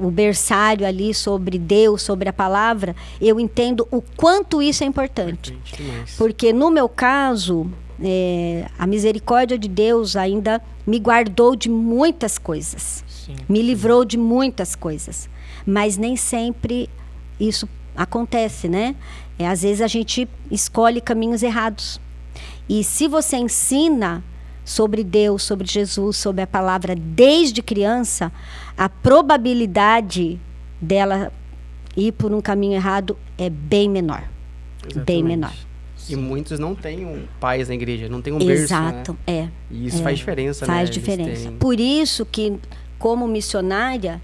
[SPEAKER 3] o berçário ali sobre Deus, sobre a palavra, eu entendo o quanto isso é importante. Porque no meu caso, a misericórdia de Deus ainda me guardou de muitas coisas.
[SPEAKER 1] Sim.
[SPEAKER 3] Me livrou de muitas coisas. Mas nem sempre isso acontece, às vezes a gente escolhe caminhos errados. E se você ensina sobre Deus, sobre Jesus, sobre a palavra desde criança, a probabilidade dela ir por um caminho errado é bem menor.
[SPEAKER 2] Exatamente.
[SPEAKER 3] Bem menor.
[SPEAKER 2] E muitos não têm pais na igreja, não tem um berço,
[SPEAKER 3] Exato,
[SPEAKER 2] E isso faz diferença,
[SPEAKER 3] Faz diferença. Por isso que, como missionária,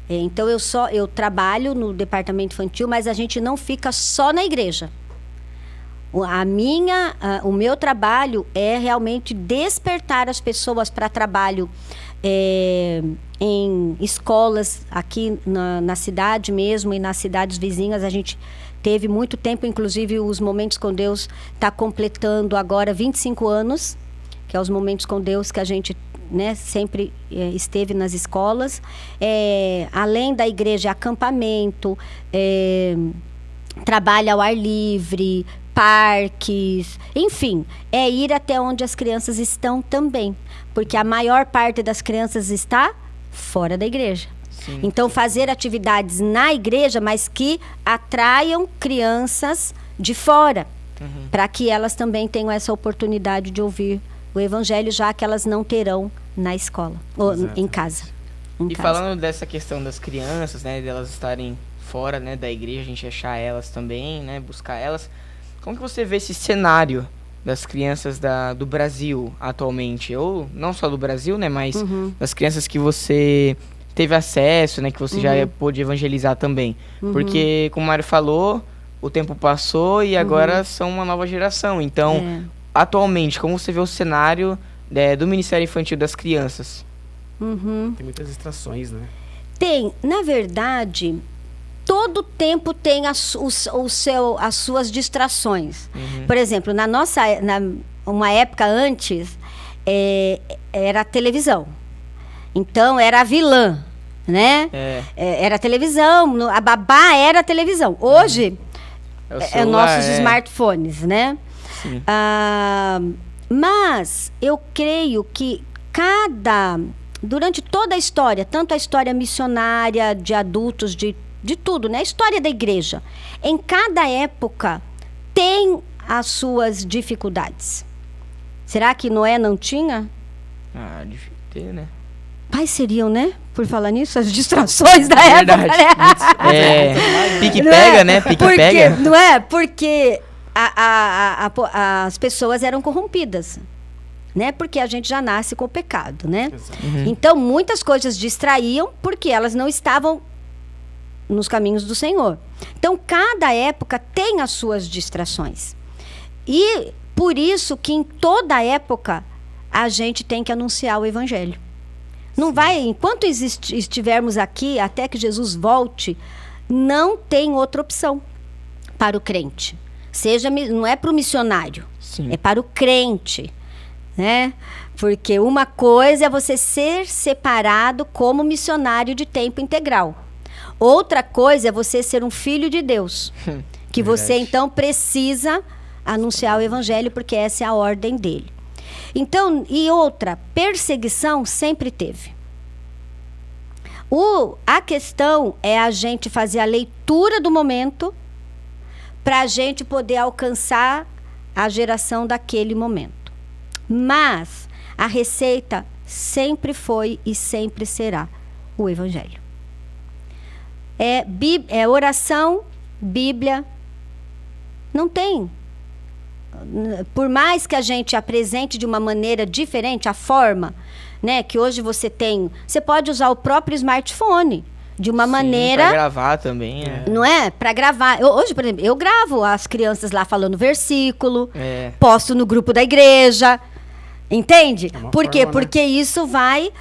[SPEAKER 3] então eu trabalho no departamento infantil, mas a gente não fica só na igreja. O meu trabalho é realmente despertar as pessoas para trabalho em escolas aqui na cidade mesmo e nas cidades vizinhas. A gente teve muito tempo, inclusive os Momentos com Deus está completando agora 25 anos, que é os Momentos com Deus que a gente sempre esteve nas escolas. Além da igreja, acampamento, trabalho ao ar livre, parques, enfim, é ir até onde as crianças estão também, porque a maior parte das crianças está fora da igreja.
[SPEAKER 1] Sim.
[SPEAKER 3] Então, fazer atividades na igreja, mas que atraiam crianças de fora, para que elas também tenham essa oportunidade de ouvir o evangelho, já que elas não terão na escola, ou em casa.
[SPEAKER 1] Falando dessa questão das crianças, delas estarem fora, da igreja, a gente achar elas também, buscar elas. Como que você vê esse cenário das crianças do Brasil atualmente? Ou não só do Brasil, mas das crianças que você teve acesso, que você já pôde evangelizar também. Porque, como o Mário falou, o tempo passou e agora são uma nova geração. Então, atualmente, como você vê o cenário do Ministério Infantil das crianças?
[SPEAKER 2] Tem muitas distrações,
[SPEAKER 3] Tem, na verdade, todo tempo tem as suas distrações. Por exemplo, uma época antes, era a televisão. Então, era a vilã, era a televisão, a babá era a televisão. Hoje, é nossos smartphones,
[SPEAKER 1] Sim.
[SPEAKER 3] Mas eu creio que durante toda a história, tanto a história missionária, de adultos, de tudo, a história da igreja, em cada época tem as suas dificuldades. Será que Noé não tinha?
[SPEAKER 1] ter, né?
[SPEAKER 3] Quais seriam, né? Por falar nisso, as distrações da época, né?
[SPEAKER 1] Pique-pega, né? Pique-pega.
[SPEAKER 3] Não é? Porque as pessoas eram corrompidas, né? Porque a gente já nasce com o pecado, né? Então, muitas coisas distraíam porque elas não estavam nos caminhos do Senhor. Então, cada época tem as suas distrações. E por isso que em toda época a gente tem que anunciar o evangelho. Não vai, enquanto estivermos aqui, até que Jesus volte, não tem outra opção para o crente. Não é para o missionário, é para o crente, né? Porque uma coisa é você ser separado como missionário de tempo integral. Outra coisa é você ser um filho de Deus, que você então precisa anunciar o evangelho, porque essa é a ordem dele. Então, e outra, perseguição sempre teve. A questão é a gente fazer a leitura do momento para a gente poder alcançar a geração daquele momento. Mas a receita sempre foi e sempre será o evangelho. É oração, Bíblia, não tem. Por mais que a gente apresente de uma maneira diferente a forma, né, que hoje você pode usar o próprio smartphone de uma maneira...
[SPEAKER 1] Para gravar também.
[SPEAKER 3] Não é? Para gravar. Hoje, por exemplo, eu gravo as crianças lá falando versículo, posto no grupo da igreja, entende? Por quê? Porque isso vai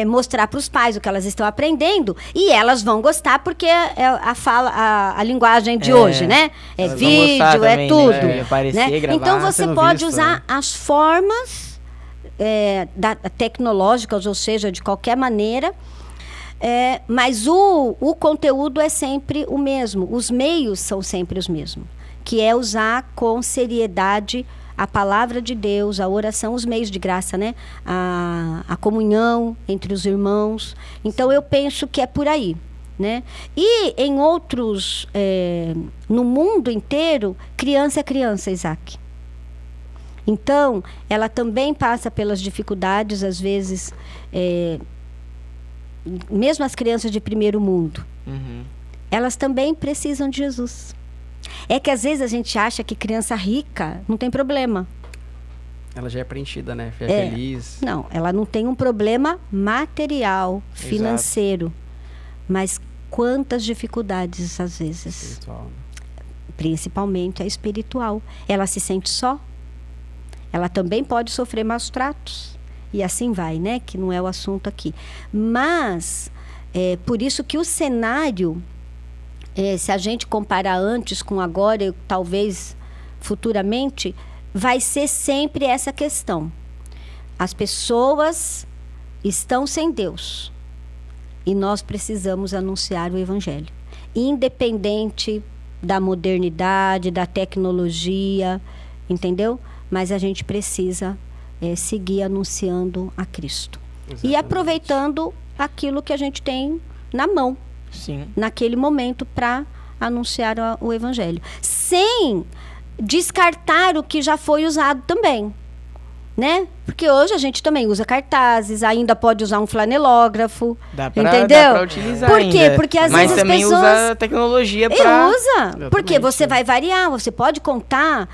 [SPEAKER 3] mostrar para os pais o que elas estão aprendendo e elas vão gostar porque a linguagem de hoje, né? É vídeo,
[SPEAKER 1] também,
[SPEAKER 3] tudo.
[SPEAKER 1] Né? Aparecer,
[SPEAKER 3] Né?
[SPEAKER 1] gravar,
[SPEAKER 3] então você pode usar as formas tecnológicas, ou seja, de qualquer maneira, mas o conteúdo é sempre o mesmo, os meios são sempre os mesmos, que é usar com seriedade a palavra de Deus, a oração, os meios de graça, né? A comunhão entre os irmãos. Então, eu penso que é por aí, né? E em outros, no mundo inteiro, criança é criança, Isaac. Então, ela também passa pelas dificuldades, às vezes, mesmo as crianças de primeiro mundo, elas também precisam de Jesus. É que às vezes a gente acha que criança rica não tem problema.
[SPEAKER 2] Ela já é preenchida, né? Já é feliz.
[SPEAKER 3] Não, ela não tem um problema material, financeiro. Mas quantas dificuldades às vezes.
[SPEAKER 2] Espiritual.
[SPEAKER 3] Principalmente a espiritual. Ela se sente só. Ela também pode sofrer maus tratos. E assim vai, né? Que não é o assunto aqui. Mas, por isso que o cenário... se a gente comparar antes com agora, e talvez futuramente, vai ser sempre essa questão. As pessoas estão sem Deus e nós precisamos anunciar o evangelho. Independente da modernidade, da tecnologia, entendeu? Mas a gente precisa seguir anunciando a Cristo. Exatamente. E aproveitando aquilo que a gente tem na mão.
[SPEAKER 1] Sim.
[SPEAKER 3] Naquele momento para anunciar o evangelho, sem descartar o que já foi usado também, né? Porque hoje a gente também usa cartazes, ainda pode usar um flanelógrafo, entendeu?
[SPEAKER 1] Dá pra utilizar.
[SPEAKER 3] Por quê?
[SPEAKER 1] Ainda.
[SPEAKER 3] Porque às
[SPEAKER 1] Mas
[SPEAKER 3] vezes
[SPEAKER 1] também
[SPEAKER 3] as pessoas
[SPEAKER 1] usa tecnologia para
[SPEAKER 3] usa, porque você vai variar, você pode contar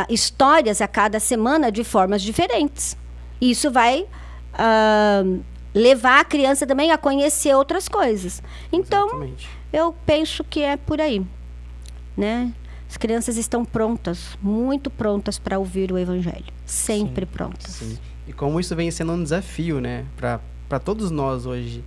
[SPEAKER 3] histórias a cada semana de formas diferentes. Isso vai levar a criança também a conhecer outras coisas. Então, exatamente. Eu penso que é por aí, né? As crianças estão prontas, muito prontas para ouvir o evangelho. Sempre prontas.
[SPEAKER 2] Sim. E como isso vem sendo um desafio, né? Para todos nós hoje.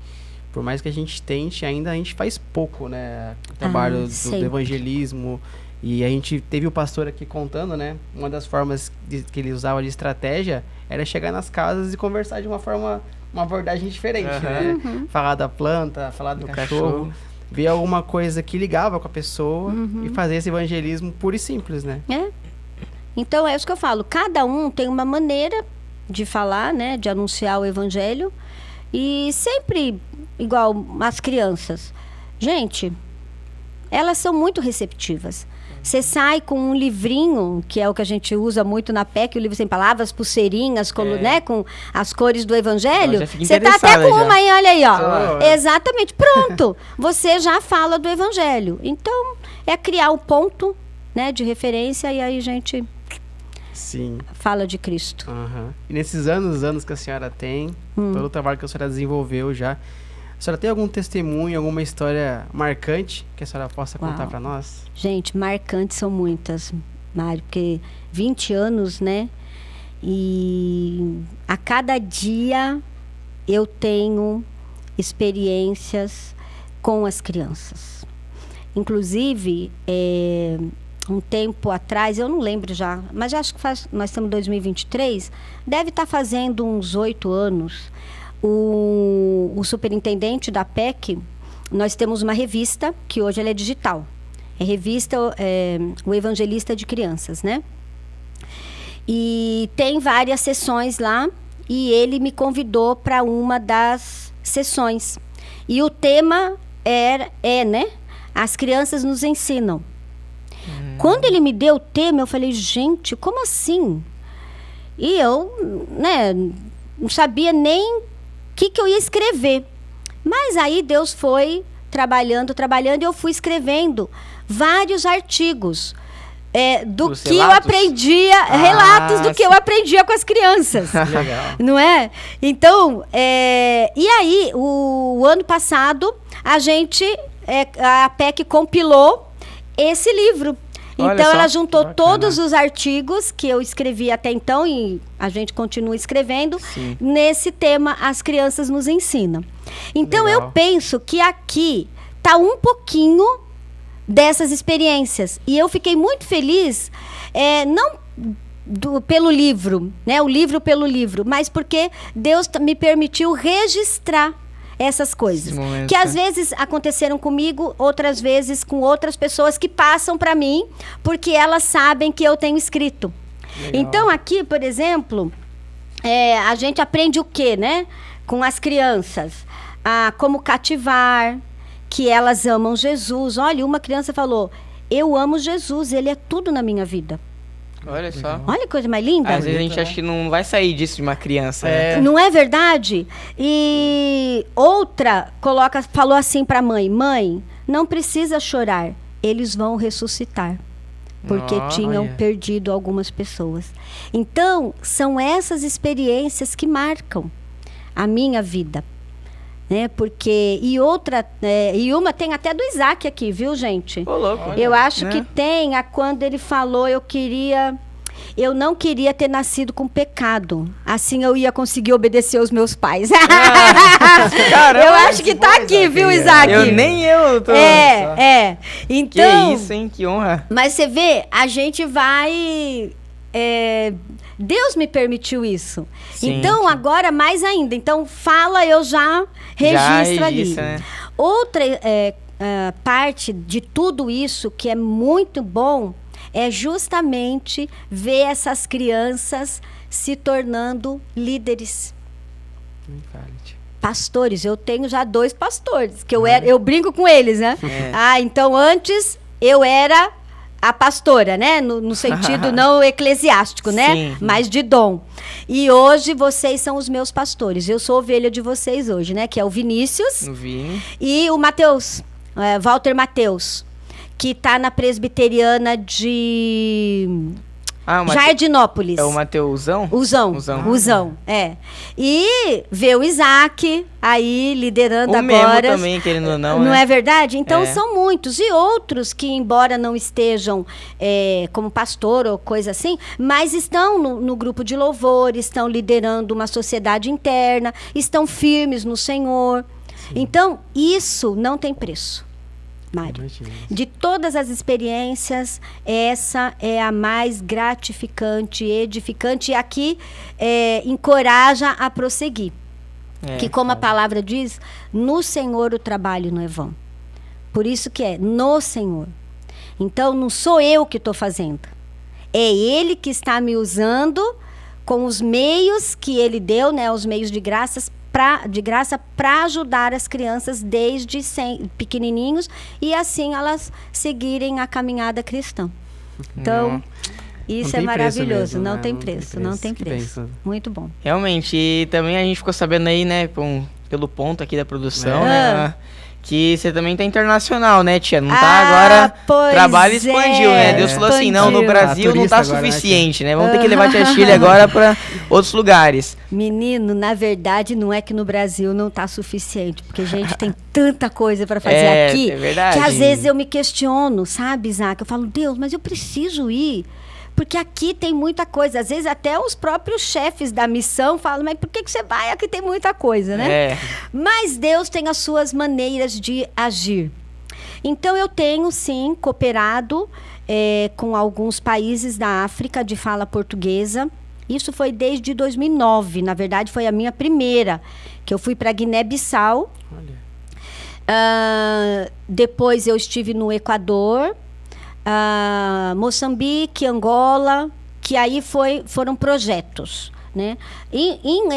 [SPEAKER 2] Por mais que a gente tente, ainda a gente faz pouco, né? O trabalho do evangelismo. E a gente teve o pastor aqui contando, né? Uma das formas que ele usava de estratégia era chegar nas casas e conversar de uma abordagem diferente, né? Falar da planta, falar do cachorro, ver alguma coisa que ligava com a pessoa e fazer esse evangelismo puro e simples, né?
[SPEAKER 3] Então é isso que eu falo, cada um tem uma maneira de falar, né? De anunciar o evangelho e sempre igual as crianças. Gente, elas são muito receptivas. Você sai com um livrinho, que é o que a gente usa muito na PEC, o livro sem palavras, pulseirinhas, né, com as cores do Evangelho. Você tá até com uma aí, olha aí, ó. Exatamente, pronto. Você já fala do Evangelho. Então, é criar o ponto, né, de referência e aí a gente fala de Cristo.
[SPEAKER 2] E nesses anos que a senhora tem, todo o trabalho que a senhora desenvolveu já, a senhora tem algum testemunho, alguma história marcante que a senhora possa contar para nós?
[SPEAKER 3] Gente, marcantes são muitas, Mário, porque 20 anos, né? E a cada dia eu tenho experiências com as crianças. Inclusive, um tempo atrás, eu não lembro já, mas acho que nós estamos em 2023, deve estar fazendo uns 8 anos. O superintendente da PEC, nós temos uma revista, que hoje ela é digital. É revista O Evangelista de Crianças, né? E tem várias sessões lá, e ele me convidou para uma das sessões. E o tema né? As crianças nos ensinam. Quando ele me deu o tema, eu falei, gente, como assim? E eu, né, não sabia nem que eu ia escrever. Mas aí Deus foi trabalhando, e eu fui escrevendo vários artigos do que eu aprendia, relatos do que eu aprendia com as crianças.
[SPEAKER 2] Legal.
[SPEAKER 3] Não é? Então, e aí, o ano passado, a PEC compilou esse livro. Então, ela juntou todos os artigos que eu escrevi até então, e a gente continua escrevendo, nesse tema, As Crianças Nos Ensinam. Então, legal. Eu penso que aqui está um pouquinho dessas experiências. E eu fiquei muito feliz, não pelo livro, né? O livro pelo livro, mas porque Deus me permitiu registrar essas coisas, que às vezes aconteceram comigo, outras vezes com outras pessoas que passam para mim, porque elas sabem que eu tenho escrito. Legal. Então aqui, por exemplo, a gente aprende o quê, né? Com as crianças, como cativar, que elas amam Jesus. Olha, uma criança falou, eu amo Jesus, ele é tudo na minha vida.
[SPEAKER 1] Olha só.
[SPEAKER 3] Olha que coisa mais linda.
[SPEAKER 1] Às vezes a gente acha que não vai sair disso de uma criança. Né?
[SPEAKER 3] Não é verdade? E outra falou assim para a mãe, mãe, não precisa chorar, eles vão ressuscitar. Porque tinham perdido algumas pessoas. Então, são essas experiências que marcam a minha vida. Né? Porque, e uma tem até do Isaac aqui, viu, gente?
[SPEAKER 1] Ô, louco.
[SPEAKER 3] Eu acho que tem quando ele falou, eu não queria ter nascido com pecado. Assim eu ia conseguir obedecer aos meus pais.
[SPEAKER 1] Caramba,
[SPEAKER 3] eu acho que tá aqui, viu, Isaac?
[SPEAKER 1] Eu tô.
[SPEAKER 3] Então,
[SPEAKER 1] que isso, hein? Que honra.
[SPEAKER 3] Mas você vê, a gente vai... Deus me permitiu isso. Sim, então, agora mais ainda. Então, fala, eu já registro ali. Né? Outra parte de tudo isso que é muito bom é justamente ver essas crianças se tornando líderes. Pastores. Eu tenho já 2 pastores, que eu brinco com eles, né? Então antes eu era a pastora, né? No sentido não eclesiástico, né? Sim. Mas de dom. E hoje vocês são os meus pastores. Eu sou ovelha de vocês hoje, né? Que é o Vinícius e o Mateus, Walter Mateus, que está na presbiteriana de Jardinópolis.
[SPEAKER 1] É o Mateusão?
[SPEAKER 3] Usão, E vê o Isaac aí liderando agora.
[SPEAKER 1] O também, querendo ou não.
[SPEAKER 3] Não é verdade? Então são muitos. E outros que, embora não estejam como pastor ou coisa assim, mas estão no grupo de louvor, estão liderando uma sociedade interna, estão firmes no Senhor. Sim. Então, isso não tem preço. Mário, de todas as experiências, essa é a mais gratificante, edificante, e aqui encoraja a prosseguir. Que como a palavra diz, no Senhor o trabalho não é vão. Por isso que é no Senhor. Então não sou eu que estou fazendo, é Ele que está me usando com os meios que Ele deu, né, os meios de graças, para ajudar as crianças desde pequenininhos e assim elas seguirem a caminhada cristã. Então, isso é maravilhoso.
[SPEAKER 2] Mesmo,
[SPEAKER 3] não,
[SPEAKER 2] né?
[SPEAKER 3] tem preço, não tem preço. Muito bom.
[SPEAKER 1] Realmente, e também a gente ficou sabendo aí, né, pelo ponto aqui da produção, né, que você também tá internacional, né, tia? Não tá agora, trabalho expandiu, né? Deus falou assim, não, no Brasil não tá suficiente, né? Vamos ter que levar a tia Chile agora para outros lugares.
[SPEAKER 3] Menino, na verdade, não é que no Brasil não tá suficiente, porque a gente tem tanta coisa para fazer aqui,
[SPEAKER 1] é verdade.
[SPEAKER 3] que às vezes eu me questiono, sabe, Isaac? Eu falo, Deus, mas eu preciso ir. Porque aqui tem muita coisa. Às vezes até os próprios chefes da missão falam, mas por que você vai? Aqui tem muita coisa, né? Mas Deus tem as suas maneiras de agir. Então eu tenho, sim, cooperado com alguns países da África de fala portuguesa. Isso foi desde 2009. Na verdade, foi a minha primeira, que eu fui para Guiné-Bissau. Depois eu estive no Equador, Moçambique, Angola, que aí foram projetos, né?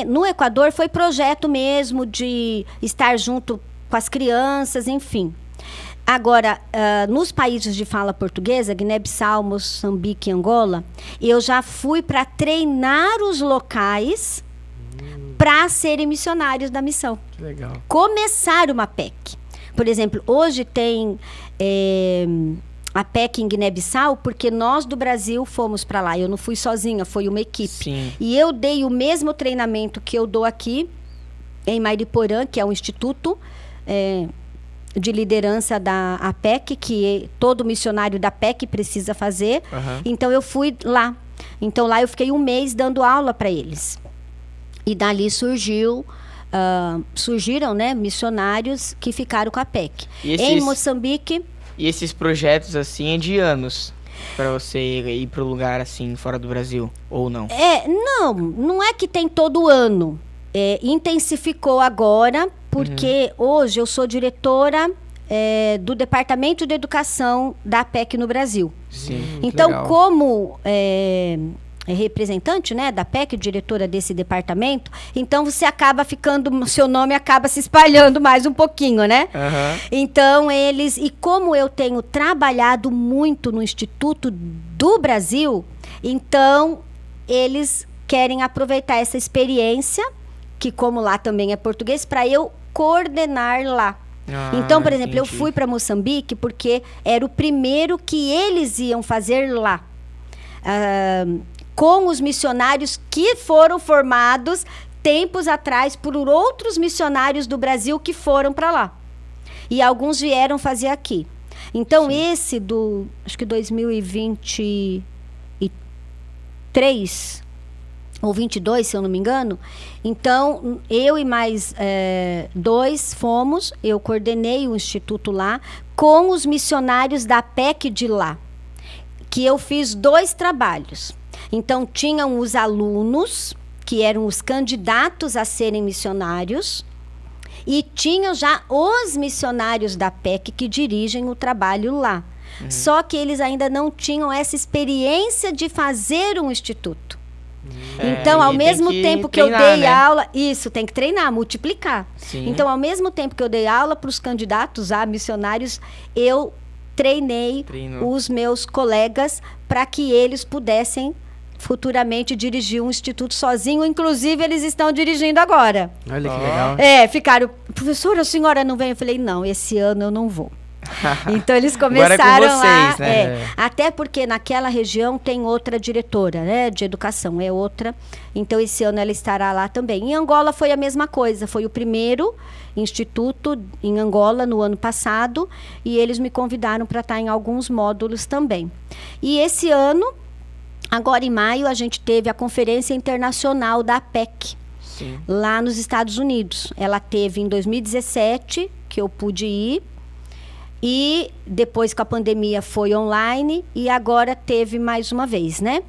[SPEAKER 3] No Equador foi projeto mesmo de estar junto com as crianças, enfim. Agora, nos países de fala portuguesa, Guiné-Bissau, Moçambique e Angola, eu já fui para treinar os locais para serem missionários da missão.
[SPEAKER 2] Que legal.
[SPEAKER 3] Começar uma PEC. Por exemplo, hoje tem a PEC em Guiné-Bissau, porque nós do Brasil fomos para lá. Eu não fui sozinha, foi uma equipe.
[SPEAKER 1] Sim.
[SPEAKER 3] E eu dei o mesmo treinamento que eu dou aqui em Mariporã, que é um instituto de liderança da APEC, que todo missionário da PEC precisa fazer. Então eu fui lá. Então lá eu fiquei um mês dando aula para eles. E dali surgiram, né, missionários que ficaram com a PEC. Em Moçambique...
[SPEAKER 1] E esses projetos, assim, é de anos para você ir para o lugar, assim, fora do Brasil, ou não?
[SPEAKER 3] Não é que tem todo ano. Intensificou agora, porque hoje eu sou diretora do Departamento de Educação da APEC no Brasil.
[SPEAKER 1] Sim.
[SPEAKER 3] Então,
[SPEAKER 2] legal.
[SPEAKER 3] como representante, né, da PEC, diretora desse departamento, então você acaba ficando, seu nome acaba se espalhando mais um pouquinho, né? Então e como eu tenho trabalhado muito no Instituto do Brasil, então eles querem aproveitar essa experiência, que como lá também é português, para eu coordenar lá. Então, por exemplo, eu fui para Moçambique porque era o primeiro que eles iam fazer lá. Com os missionários que foram formados tempos atrás por outros missionários do Brasil que foram para lá. E alguns vieram fazer aqui. Então, esse acho que 2023 ou 22, se eu não me engano. Então, eu e mais 2 fomos, eu coordenei o instituto lá com os missionários da PEC de lá, que eu fiz 2 trabalhos. Então, tinham os alunos, que eram os candidatos a serem missionários, e tinham já os missionários da PEC que dirigem o trabalho lá. Só que eles ainda não tinham essa experiência de fazer um instituto. Então, ao mesmo tempo que eu dei aula... Isso, tem que treinar, multiplicar.
[SPEAKER 1] Sim.
[SPEAKER 3] Então, ao mesmo tempo que eu dei aula para os candidatos a missionários, eu treinei os meus colegas para que eles pudessem futuramente dirigir um instituto sozinho. Inclusive, eles estão dirigindo agora.
[SPEAKER 2] Olha que legal.
[SPEAKER 3] Ficaram... Professora, a senhora não vem? Eu falei, não, esse ano eu não vou. Então eles
[SPEAKER 1] Agora
[SPEAKER 3] começaram
[SPEAKER 1] é com vocês, né?
[SPEAKER 3] Até porque naquela região tem outra diretora, né, de educação, é outra. Então esse ano ela estará lá também. Em Angola foi a mesma coisa, foi o primeiro instituto em Angola no ano passado e eles me convidaram para estar em alguns módulos também. E esse ano, agora em maio, a gente teve a Conferência Internacional da APEC.
[SPEAKER 1] Sim.
[SPEAKER 3] Lá nos Estados Unidos. Ela teve em 2017, que eu pude ir. E depois que a pandemia foi online e agora teve mais uma vez, né?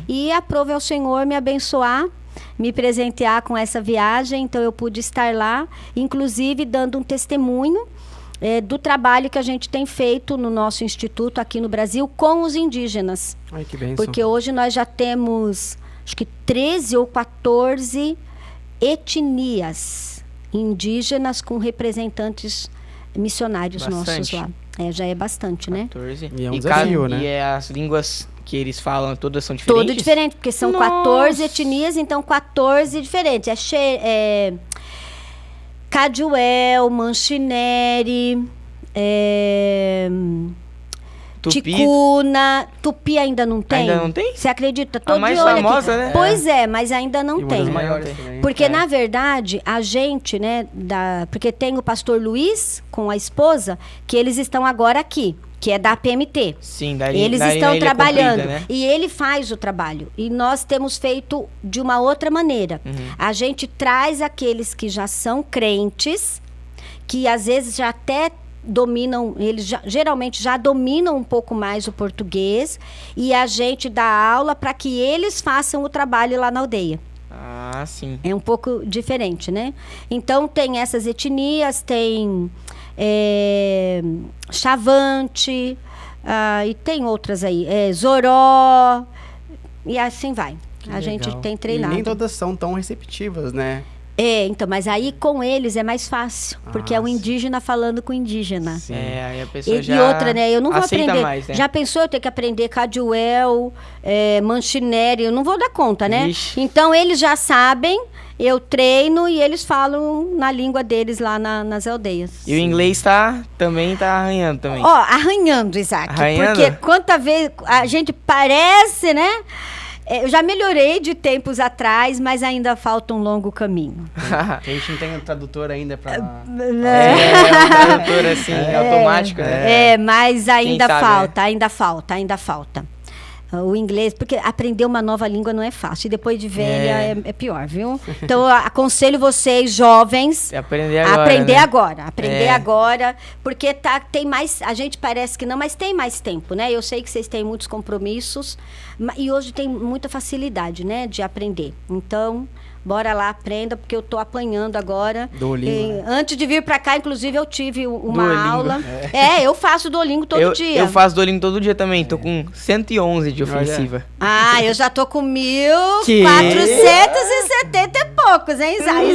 [SPEAKER 3] E aprove ao Senhor me abençoar, me presentear com essa viagem. Então eu pude estar lá, inclusive dando um testemunho do trabalho que a gente tem feito no nosso instituto aqui no Brasil com os indígenas.
[SPEAKER 2] Ai, que bênção.
[SPEAKER 3] Porque hoje nós já temos, acho que 13 ou 14 etnias indígenas com representantes missionários nossos lá. Já é bastante,
[SPEAKER 1] 14.
[SPEAKER 3] Né?
[SPEAKER 2] E é um desafio, né?
[SPEAKER 1] E as línguas que eles falam todas são diferentes?
[SPEAKER 3] Tudo diferente, porque são 14 etnias, então 14 diferentes. Caduel, Manchineri, Ticuna, Tupi ainda não tem?
[SPEAKER 1] Ainda não tem?
[SPEAKER 3] Você acredita?
[SPEAKER 1] A mais famosa, né?
[SPEAKER 3] Pois é, mas ainda não
[SPEAKER 2] E uma
[SPEAKER 3] tem.
[SPEAKER 2] das maiores também.
[SPEAKER 3] Porque, na verdade, a gente, né, porque tem o pastor Luiz com a esposa, que eles estão agora aqui, que é da PMT.
[SPEAKER 1] Sim,
[SPEAKER 3] eles estão trabalhando, né? E ele faz o trabalho. E nós temos feito de uma outra maneira. A gente traz aqueles que já são crentes, que às vezes já até dominam, geralmente já dominam um pouco mais o português, e a gente dá aula para que eles façam o trabalho lá na aldeia.
[SPEAKER 1] Ah, sim.
[SPEAKER 3] É um pouco diferente, né? Então tem essas etnias, tem Chavante, e tem outras aí, Zoró, e assim vai. A gente tem treinado.
[SPEAKER 2] E nem todas são tão receptivas, né?
[SPEAKER 3] Então, mas aí com eles é mais fácil, porque é o indígena falando com o indígena.
[SPEAKER 2] Sim.
[SPEAKER 1] Aí a pessoa
[SPEAKER 3] E outra, né? Eu não vou
[SPEAKER 1] aceita
[SPEAKER 3] aprender.
[SPEAKER 1] mais, né?
[SPEAKER 3] Já pensou eu ter que aprender Caduel, Manchineri? Eu não vou dar conta, né?
[SPEAKER 1] Ixi.
[SPEAKER 3] Então eles já sabem, eu treino e eles falam na língua deles lá nas aldeias.
[SPEAKER 1] E o inglês também tá arranhando também.
[SPEAKER 3] Arranhando, Isaac.
[SPEAKER 1] Arranhando?
[SPEAKER 3] Porque quanta vez a gente parece, né? Eu já melhorei de tempos atrás, mas ainda falta um longo caminho.
[SPEAKER 2] A gente não tem um tradutor ainda pra...
[SPEAKER 1] Um tradutor assim, automático, né?
[SPEAKER 3] Mas ainda
[SPEAKER 1] sabe,
[SPEAKER 3] falta, ainda falta. O inglês, porque aprender uma nova língua não é fácil. E depois de velha é pior, viu? Então, eu aconselho vocês, jovens,
[SPEAKER 1] Aprender agora.
[SPEAKER 3] Aprender agora, porque tem mais. A gente parece que não, mas tem mais tempo, né? Eu sei que vocês têm muitos compromissos, e hoje tem muita facilidade, né, de aprender. Então, bora lá, aprenda, porque eu tô apanhando agora.
[SPEAKER 2] Duolingo,
[SPEAKER 3] Antes de vir para cá, inclusive, eu tive uma
[SPEAKER 1] Duolingo.
[SPEAKER 3] aula. Eu faço Duolingo todo dia.
[SPEAKER 1] Eu faço Duolingo todo dia também. Tô com 111 de ofensiva.
[SPEAKER 3] Eu já tô com 1.470 e poucos, hein, Isaac?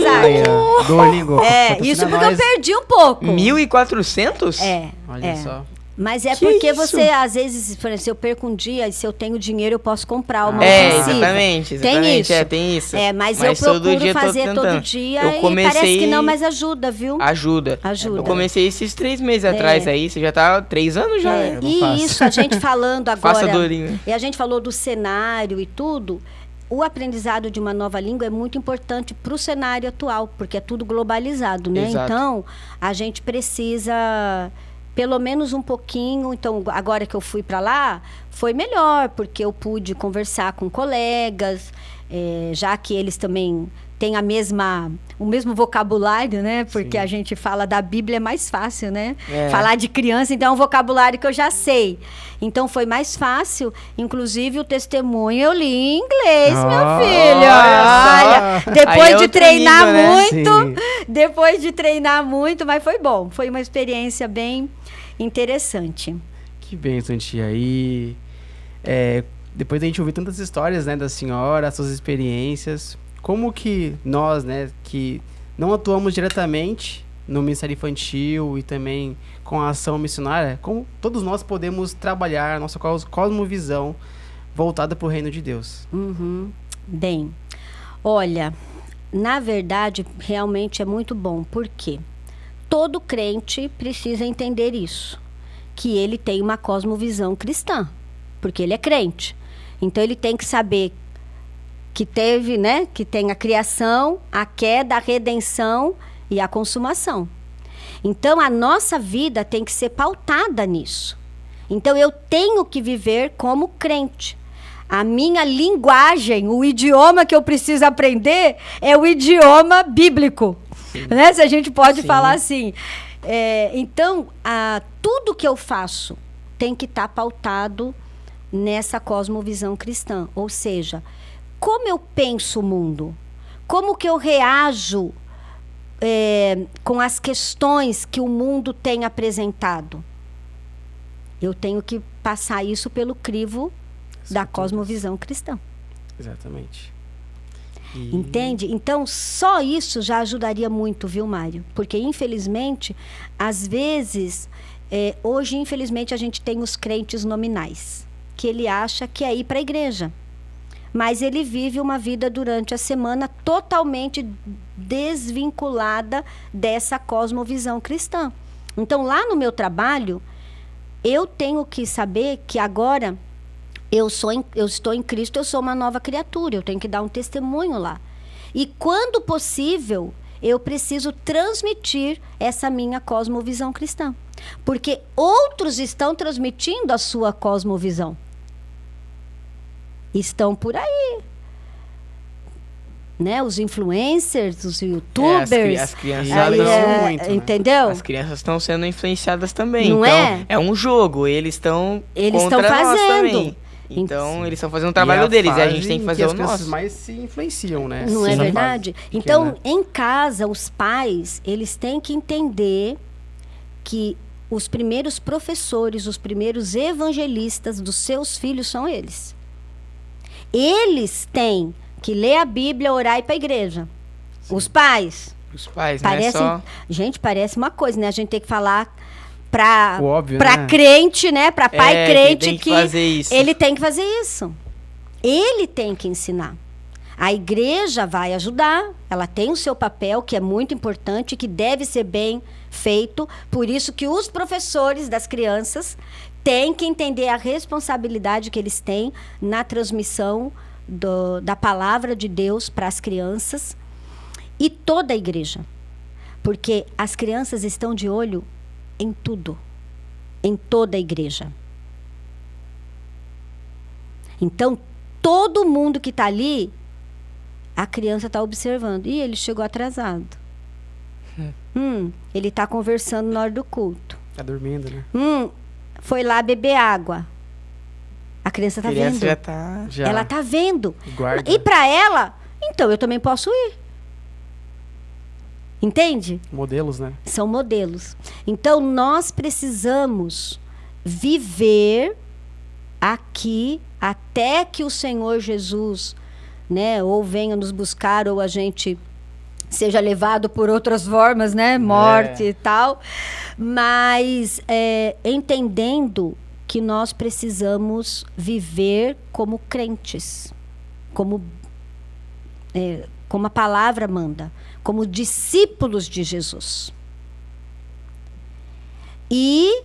[SPEAKER 2] Duolingo.
[SPEAKER 3] Isso porque eu perdi um pouco.
[SPEAKER 1] 1.400?
[SPEAKER 2] Olha só.
[SPEAKER 3] Mas é
[SPEAKER 1] Que
[SPEAKER 3] porque
[SPEAKER 1] isso?
[SPEAKER 3] você, às vezes, por exemplo, se eu perco um dia e se eu tenho dinheiro, eu posso comprar uma ofensiva.
[SPEAKER 1] Exatamente.
[SPEAKER 3] Tem isso.
[SPEAKER 1] Tem isso.
[SPEAKER 3] Mas eu procuro fazer todo dia e parece que não, mas ajuda, viu?
[SPEAKER 1] Ajuda.
[SPEAKER 3] Ajuda.
[SPEAKER 1] Eu comecei esses 3 meses atrás aí, você já tá há 3 anos já.
[SPEAKER 3] E isso, a gente falando agora...
[SPEAKER 1] Faça Duolingo.
[SPEAKER 3] E a gente falou do cenário e tudo... O aprendizado de uma nova língua é muito importante para o cenário atual, porque é tudo globalizado, né?
[SPEAKER 1] Exato.
[SPEAKER 3] Então, a gente precisa... pelo menos um pouquinho. Então, agora que eu fui para lá, foi melhor, porque eu pude conversar com colegas, já que eles também têm o mesmo vocabulário, né? Porque a gente fala da Bíblia é mais fácil, né? Falar de criança, então é um vocabulário que eu já sei. Então, foi mais fácil. Inclusive, o testemunho eu li em inglês, meu filho. Olha, depois de treinar muito, depois de treinar muito, mas foi bom. Foi uma experiência bem interessante.
[SPEAKER 2] Que bênção, tia. E depois da gente ouvir tantas histórias, né, da senhora, as suas experiências, como que nós, né, que não atuamos diretamente no Ministério Infantil e também com a ação missionária, como todos nós podemos trabalhar a nossa cosmovisão voltada para o reino de Deus?
[SPEAKER 3] Bem, olha, na verdade, realmente é muito bom. Por quê? Todo crente precisa entender isso, que ele tem uma cosmovisão cristã, porque ele é crente. Então, ele tem que saber que teve, né, que tem a criação, a queda, a redenção e a consumação. Então, a nossa vida tem que ser pautada nisso. Então, eu tenho que viver como crente. A minha linguagem, o idioma que eu preciso aprender é o idioma bíblico. Né? Se a gente pode falar assim. Então, tudo que eu faço tem que estar pautado nessa cosmovisão cristã. Ou seja, como eu penso o mundo? Como que eu reajo com as questões que o mundo tem apresentado? Eu tenho que passar isso pelo crivo da cosmovisão cristã.
[SPEAKER 2] Exatamente.
[SPEAKER 3] Entende? Então, só isso já ajudaria muito, viu, Mário? Porque, infelizmente, às vezes, hoje, infelizmente, a gente tem os crentes nominais, que ele acha que é ir para a igreja. Mas ele vive uma vida durante a semana totalmente desvinculada dessa cosmovisão cristã. Então, lá no meu trabalho, eu tenho que saber que agora eu estou em Cristo, eu sou uma nova criatura, eu tenho que dar um testemunho lá. E quando possível, eu preciso transmitir essa minha cosmovisão cristã. Porque outros estão transmitindo a sua cosmovisão. Estão por aí. Né? Os influencers, os youtubers.
[SPEAKER 1] As crianças
[SPEAKER 2] muito, né?
[SPEAKER 3] Entendeu?
[SPEAKER 1] As crianças estão sendo influenciadas também.
[SPEAKER 3] Não
[SPEAKER 1] então, é um jogo. Eles estão
[SPEAKER 3] estão
[SPEAKER 1] contra nós
[SPEAKER 3] fazendo.
[SPEAKER 1] também. Então,
[SPEAKER 3] Sim.
[SPEAKER 1] eles estão fazendo o trabalho deles. E a gente tem que fazer
[SPEAKER 2] as
[SPEAKER 1] o
[SPEAKER 2] crianças
[SPEAKER 1] nosso.
[SPEAKER 2] mais se influenciam, né?
[SPEAKER 3] Não é
[SPEAKER 2] Essa
[SPEAKER 3] verdade?
[SPEAKER 2] fase
[SPEAKER 3] Então,
[SPEAKER 2] pequena.
[SPEAKER 3] em casa, os pais, eles têm que entender que os primeiros professores, os primeiros evangelistas dos seus filhos são eles. Eles têm que ler a Bíblia, orar e ir para a igreja. Sim. Os pais.
[SPEAKER 1] Os pais,
[SPEAKER 3] Parece,
[SPEAKER 1] né?
[SPEAKER 3] gente, parece uma coisa, né? A gente tem que falar para
[SPEAKER 2] né?
[SPEAKER 3] crente, né? Para pai crente
[SPEAKER 1] tem que fazer isso.
[SPEAKER 3] ele tem que fazer isso. Ele tem que ensinar. A igreja vai ajudar, ela tem o seu papel, que é muito importante, que deve ser bem feito. Por isso que os professores das crianças têm que entender a responsabilidade que eles têm na transmissão da palavra de Deus para as crianças e toda a igreja. Porque as crianças estão de olho em tudo, em toda a igreja. Então, todo mundo que está ali, a criança está observando. Ih, ele chegou atrasado. Ele está conversando na hora do culto.
[SPEAKER 2] Tá dormindo, né?
[SPEAKER 3] Foi lá beber água. A criança está vendo. Ela está vendo.
[SPEAKER 2] Guarda.
[SPEAKER 3] E para ela, então eu também posso ir. Entende?
[SPEAKER 2] Modelos, né?
[SPEAKER 3] São modelos. Então, nós precisamos viver aqui até que o Senhor Jesus, né, ou venha nos buscar, ou a gente seja levado por outras formas, né, morte e tal, mas entendendo que nós precisamos viver como crentes, como a palavra manda, como discípulos de Jesus. E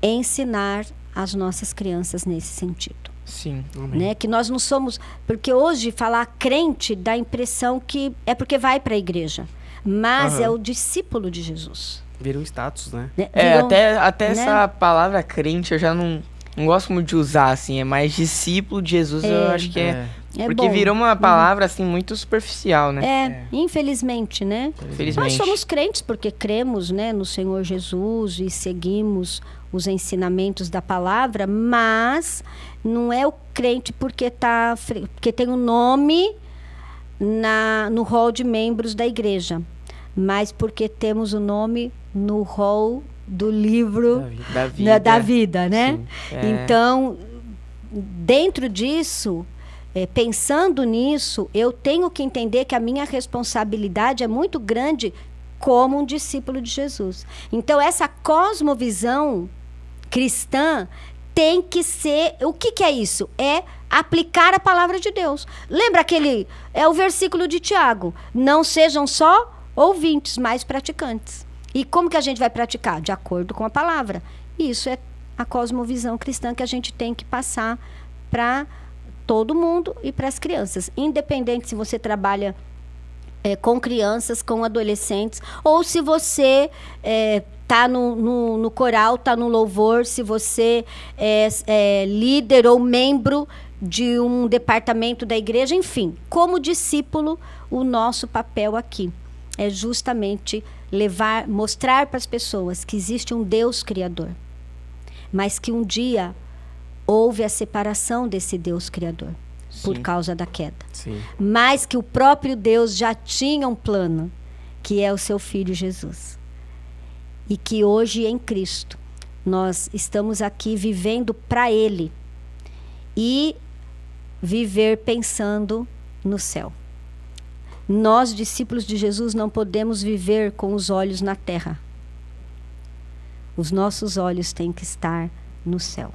[SPEAKER 3] ensinar as nossas crianças nesse sentido.
[SPEAKER 1] Sim.
[SPEAKER 3] Né? Que nós não somos... Porque hoje falar crente dá a impressão que é porque vai para a igreja. Mas é o discípulo de Jesus.
[SPEAKER 2] Vira um status, né?
[SPEAKER 1] Até essa palavra crente eu já não gosto muito de usar, assim. É mais discípulo de Jesus, eu acho que porque
[SPEAKER 3] bom.
[SPEAKER 1] virou uma palavra, assim, muito superficial, né?
[SPEAKER 3] Infelizmente, né?
[SPEAKER 1] Infelizmente.
[SPEAKER 3] Nós somos crentes porque cremos, né, no Senhor Jesus e seguimos os ensinamentos da palavra, mas não é o crente porque tem um nome no rol de membros da igreja, mas porque temos o nome no rol do livro da vida, né? Então, dentro disso, pensando nisso, eu tenho que entender que a minha responsabilidade é muito grande como um discípulo de Jesus. Então, essa cosmovisão cristã tem que ser... O que é isso? É aplicar a palavra de Deus. Lembra o versículo de Tiago. Não sejam só ouvintes, mas praticantes. E como que a gente vai praticar? De acordo com a palavra. Isso é a cosmovisão cristã que a gente tem que passar para todo mundo e para as crianças. Independente se você trabalha com crianças, com adolescentes, ou se você está no coral, está no louvor, se você é líder ou membro de um departamento da igreja, enfim. Como discípulo, o nosso papel aqui é justamente mostrar para as pessoas que existe um Deus criador, mas que um dia houve a separação desse Deus criador. Sim. Por causa da queda.
[SPEAKER 2] Sim.
[SPEAKER 3] Mas que o próprio Deus já tinha um plano, que é o seu Filho Jesus. E que hoje em Cristo nós estamos aqui vivendo para Ele e viver pensando no céu. Nós, discípulos de Jesus, não podemos viver com os olhos na terra. Os nossos olhos têm que estar no céu.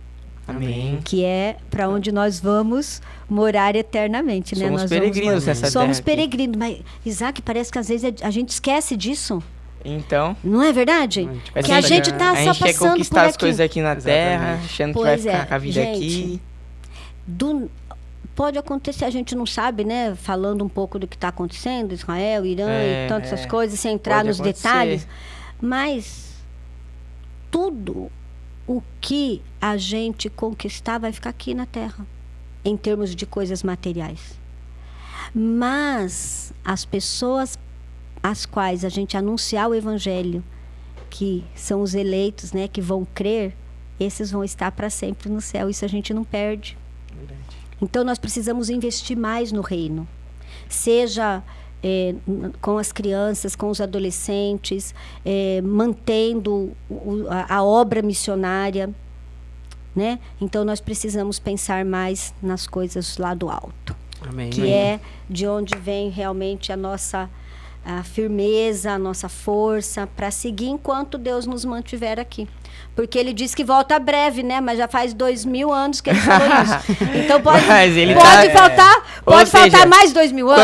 [SPEAKER 1] Amém.
[SPEAKER 3] Que é para onde nós vamos morar eternamente, né?
[SPEAKER 1] Somos
[SPEAKER 3] Nós
[SPEAKER 1] peregrinos nessa terra.
[SPEAKER 3] Somos
[SPEAKER 1] aqui.
[SPEAKER 3] peregrinos, mas Isaac, parece que às vezes a gente esquece disso.
[SPEAKER 1] Então,
[SPEAKER 3] Não é verdade?
[SPEAKER 1] é
[SPEAKER 3] Que a gente tá
[SPEAKER 1] a
[SPEAKER 3] só
[SPEAKER 1] gente quer
[SPEAKER 3] passando
[SPEAKER 1] conquistar
[SPEAKER 3] por
[SPEAKER 1] as coisas aqui na terra,
[SPEAKER 2] Exatamente.
[SPEAKER 1] achando que vai
[SPEAKER 3] Pois
[SPEAKER 1] ficar
[SPEAKER 3] é,
[SPEAKER 1] com a vida
[SPEAKER 3] gente.
[SPEAKER 1] aqui.
[SPEAKER 3] Pode acontecer, a gente não sabe, né? Falando um pouco do que está acontecendo, Israel, Irã e tantas essas coisas, sem entrar
[SPEAKER 1] Pode
[SPEAKER 3] nos
[SPEAKER 1] acontecer.
[SPEAKER 3] detalhes. Mas tudo o que a gente conquistar vai ficar aqui na Terra, em termos de coisas materiais. Mas as pessoas às quais a gente anunciar o Evangelho, que são os eleitos, né? Que vão crer, esses vão estar para sempre no céu. Isso a gente não perde. Então, nós precisamos investir mais no reino. Seja com as crianças, com os adolescentes, mantendo a obra missionária, né? Então, nós precisamos pensar mais nas coisas lá do alto.
[SPEAKER 2] Amém.
[SPEAKER 3] Que é de onde vem realmente a nossa firmeza, a nossa força para seguir enquanto Deus nos mantiver aqui. Porque ele disse que volta breve, né? Mas já faz 2000 anos que ele falou isso. Então pode faltar mais 2000 anos.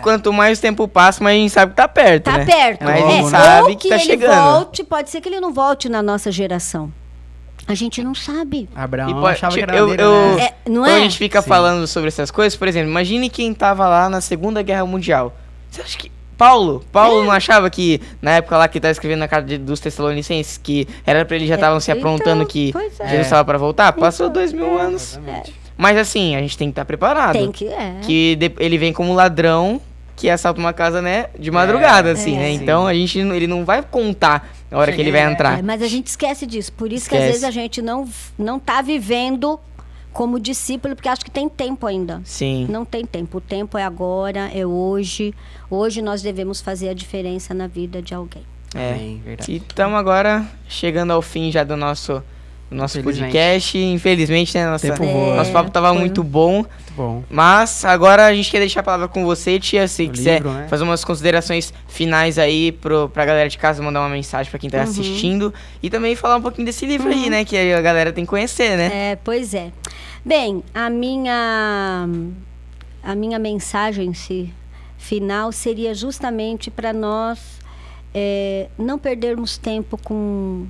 [SPEAKER 1] Quanto mais o tempo passa, mais a gente sabe que tá perto,
[SPEAKER 3] Tá
[SPEAKER 1] né?
[SPEAKER 3] perto.
[SPEAKER 1] Mas a gente sabe que tá
[SPEAKER 3] ele
[SPEAKER 1] chegando.
[SPEAKER 3] volte, pode ser que ele não volte na nossa geração. A gente não sabe.
[SPEAKER 2] Abraão
[SPEAKER 1] E
[SPEAKER 2] achava que era
[SPEAKER 1] eu-
[SPEAKER 2] maneira,
[SPEAKER 1] eu-
[SPEAKER 2] né?
[SPEAKER 3] Não
[SPEAKER 1] Quando a
[SPEAKER 3] é?
[SPEAKER 1] gente fica
[SPEAKER 2] Sim.
[SPEAKER 1] falando sobre essas coisas, por exemplo, imagine quem tava lá na Segunda Guerra Mundial. Você acha que Paulo não achava que, na época lá que tá escrevendo na carta dos Tessalonicenses, que era pra eles já estavam se aprontando que
[SPEAKER 3] pois é.
[SPEAKER 1] Jesus estava pra voltar? Passou 2000 anos.
[SPEAKER 2] Exatamente.
[SPEAKER 1] Mas assim, a gente tem que estar preparado.
[SPEAKER 3] Tem que
[SPEAKER 1] Que ele vem como ladrão que assalta uma casa, né, de madrugada, assim, né?
[SPEAKER 2] sim.
[SPEAKER 1] Então ele não vai contar a hora que ele vai entrar.
[SPEAKER 3] mas a gente esquece disso. Por isso que
[SPEAKER 1] Esquece.
[SPEAKER 3] às vezes a gente não tá vivendo como discípulo, porque acho que tem tempo ainda.
[SPEAKER 1] Sim.
[SPEAKER 3] Não tem tempo. O tempo é agora, é hoje. Hoje nós devemos fazer a diferença na vida de alguém.
[SPEAKER 2] Amém, verdade.
[SPEAKER 1] E estamos agora chegando ao fim já do nosso
[SPEAKER 2] Infelizmente.
[SPEAKER 1] podcast. Infelizmente, né?
[SPEAKER 2] Tempo voa.
[SPEAKER 1] Nosso papo tava
[SPEAKER 3] foi.
[SPEAKER 1] muito bom.
[SPEAKER 2] Muito bom.
[SPEAKER 1] Mas agora a gente quer deixar a palavra com você, tia. Se
[SPEAKER 2] O
[SPEAKER 1] quiser
[SPEAKER 2] livro, né?
[SPEAKER 1] fazer umas considerações finais aí pra galera de casa, mandar uma mensagem pra quem tá assistindo. E também falar um pouquinho desse livro aí, né? Que a galera tem que conhecer, né?
[SPEAKER 3] Pois é. Bem, a minha mensagem final seria justamente para nós não perdermos tempo com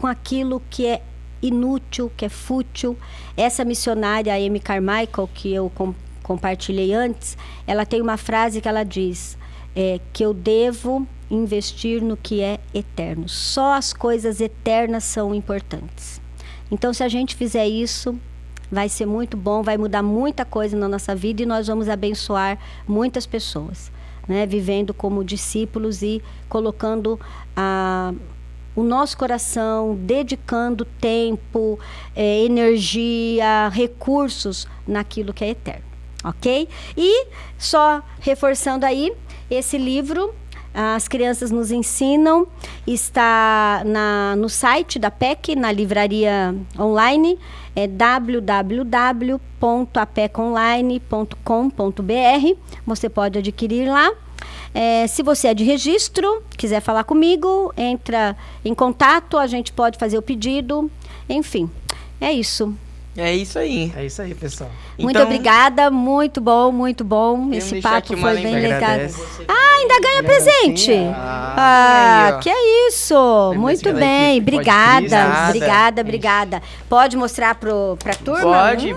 [SPEAKER 3] aquilo que é inútil, que é fútil. Essa missionária, a Amy Carmichael, que eu compartilhei antes, ela tem uma frase que ela diz que eu devo investir no que é eterno. Só as coisas eternas são importantes. Então, se a gente fizer isso, vai ser muito bom, vai mudar muita coisa na nossa vida e nós vamos abençoar muitas pessoas, né? Vivendo como discípulos e colocando o nosso coração, dedicando tempo, energia, recursos naquilo que é eterno, ok? E só reforçando aí, esse livro, As Crianças Nos Ensinam, está no site da PEC, na livraria online, é www.apeconline.com.br. Você pode adquirir lá. Se você é de registro, quiser falar comigo, entra em contato, a gente pode fazer o pedido. Enfim, é isso.
[SPEAKER 1] É isso aí.
[SPEAKER 2] É isso aí, pessoal.
[SPEAKER 3] Muito obrigada, muito bom, muito bom.
[SPEAKER 1] Queremos
[SPEAKER 3] Esse
[SPEAKER 1] deixar
[SPEAKER 3] papo
[SPEAKER 1] aqui uma
[SPEAKER 3] foi bem
[SPEAKER 1] lembrança.
[SPEAKER 3] legal.
[SPEAKER 2] Agradece.
[SPEAKER 3] Ainda ganha presente.
[SPEAKER 1] aí, ó.
[SPEAKER 3] Que é isso. Muito
[SPEAKER 2] pela
[SPEAKER 3] bem,
[SPEAKER 2] equipe
[SPEAKER 3] obrigada.
[SPEAKER 2] Pode Cristo.
[SPEAKER 3] Obrigada. Pode mostrar pra turma?
[SPEAKER 1] Pode.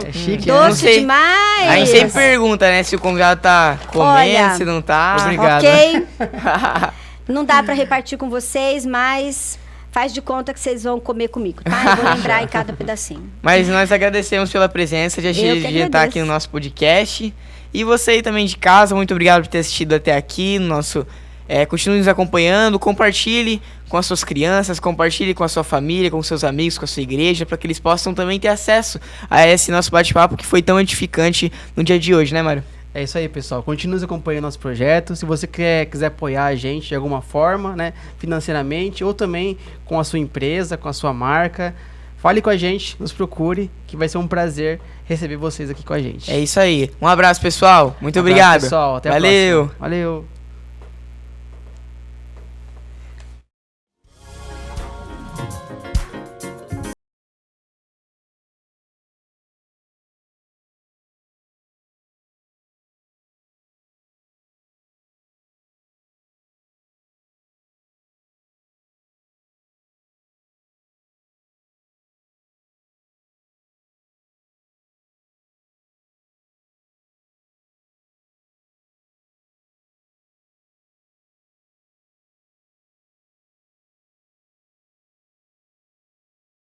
[SPEAKER 2] É chique,
[SPEAKER 1] Não
[SPEAKER 3] Doce
[SPEAKER 1] sei.
[SPEAKER 3] demais.
[SPEAKER 1] A gente sempre pergunta, né, se o convidado tá comendo,
[SPEAKER 3] Olha,
[SPEAKER 1] se não tá.
[SPEAKER 2] obrigado.
[SPEAKER 3] Ok. Não dá pra repartir com vocês, mas faz de conta que vocês vão comer comigo, tá? Eu vou lembrar em cada pedacinho.
[SPEAKER 1] Mas nós agradecemos pela presença de
[SPEAKER 3] Eu que
[SPEAKER 1] estar aqui
[SPEAKER 3] agradeço.
[SPEAKER 1] no nosso podcast. E você aí também de casa, muito obrigado por ter assistido até aqui no nosso... continue nos acompanhando, compartilhe com as suas crianças, compartilhe com a sua família, com seus amigos, com a sua igreja, para que eles possam também ter acesso a esse nosso bate-papo que foi tão edificante no dia de hoje, né, Mário?
[SPEAKER 2] É isso aí, pessoal. Continue acompanhando nosso projeto. Se você quiser apoiar a gente de alguma forma, né, financeiramente, ou também com a sua empresa, com a sua marca, fale com a gente, nos procure, que vai ser um prazer receber vocês aqui com a gente.
[SPEAKER 1] É isso aí. Um abraço, pessoal. Muito obrigado.
[SPEAKER 2] Pessoal. Até a
[SPEAKER 1] Valeu.
[SPEAKER 2] próxima. Valeu.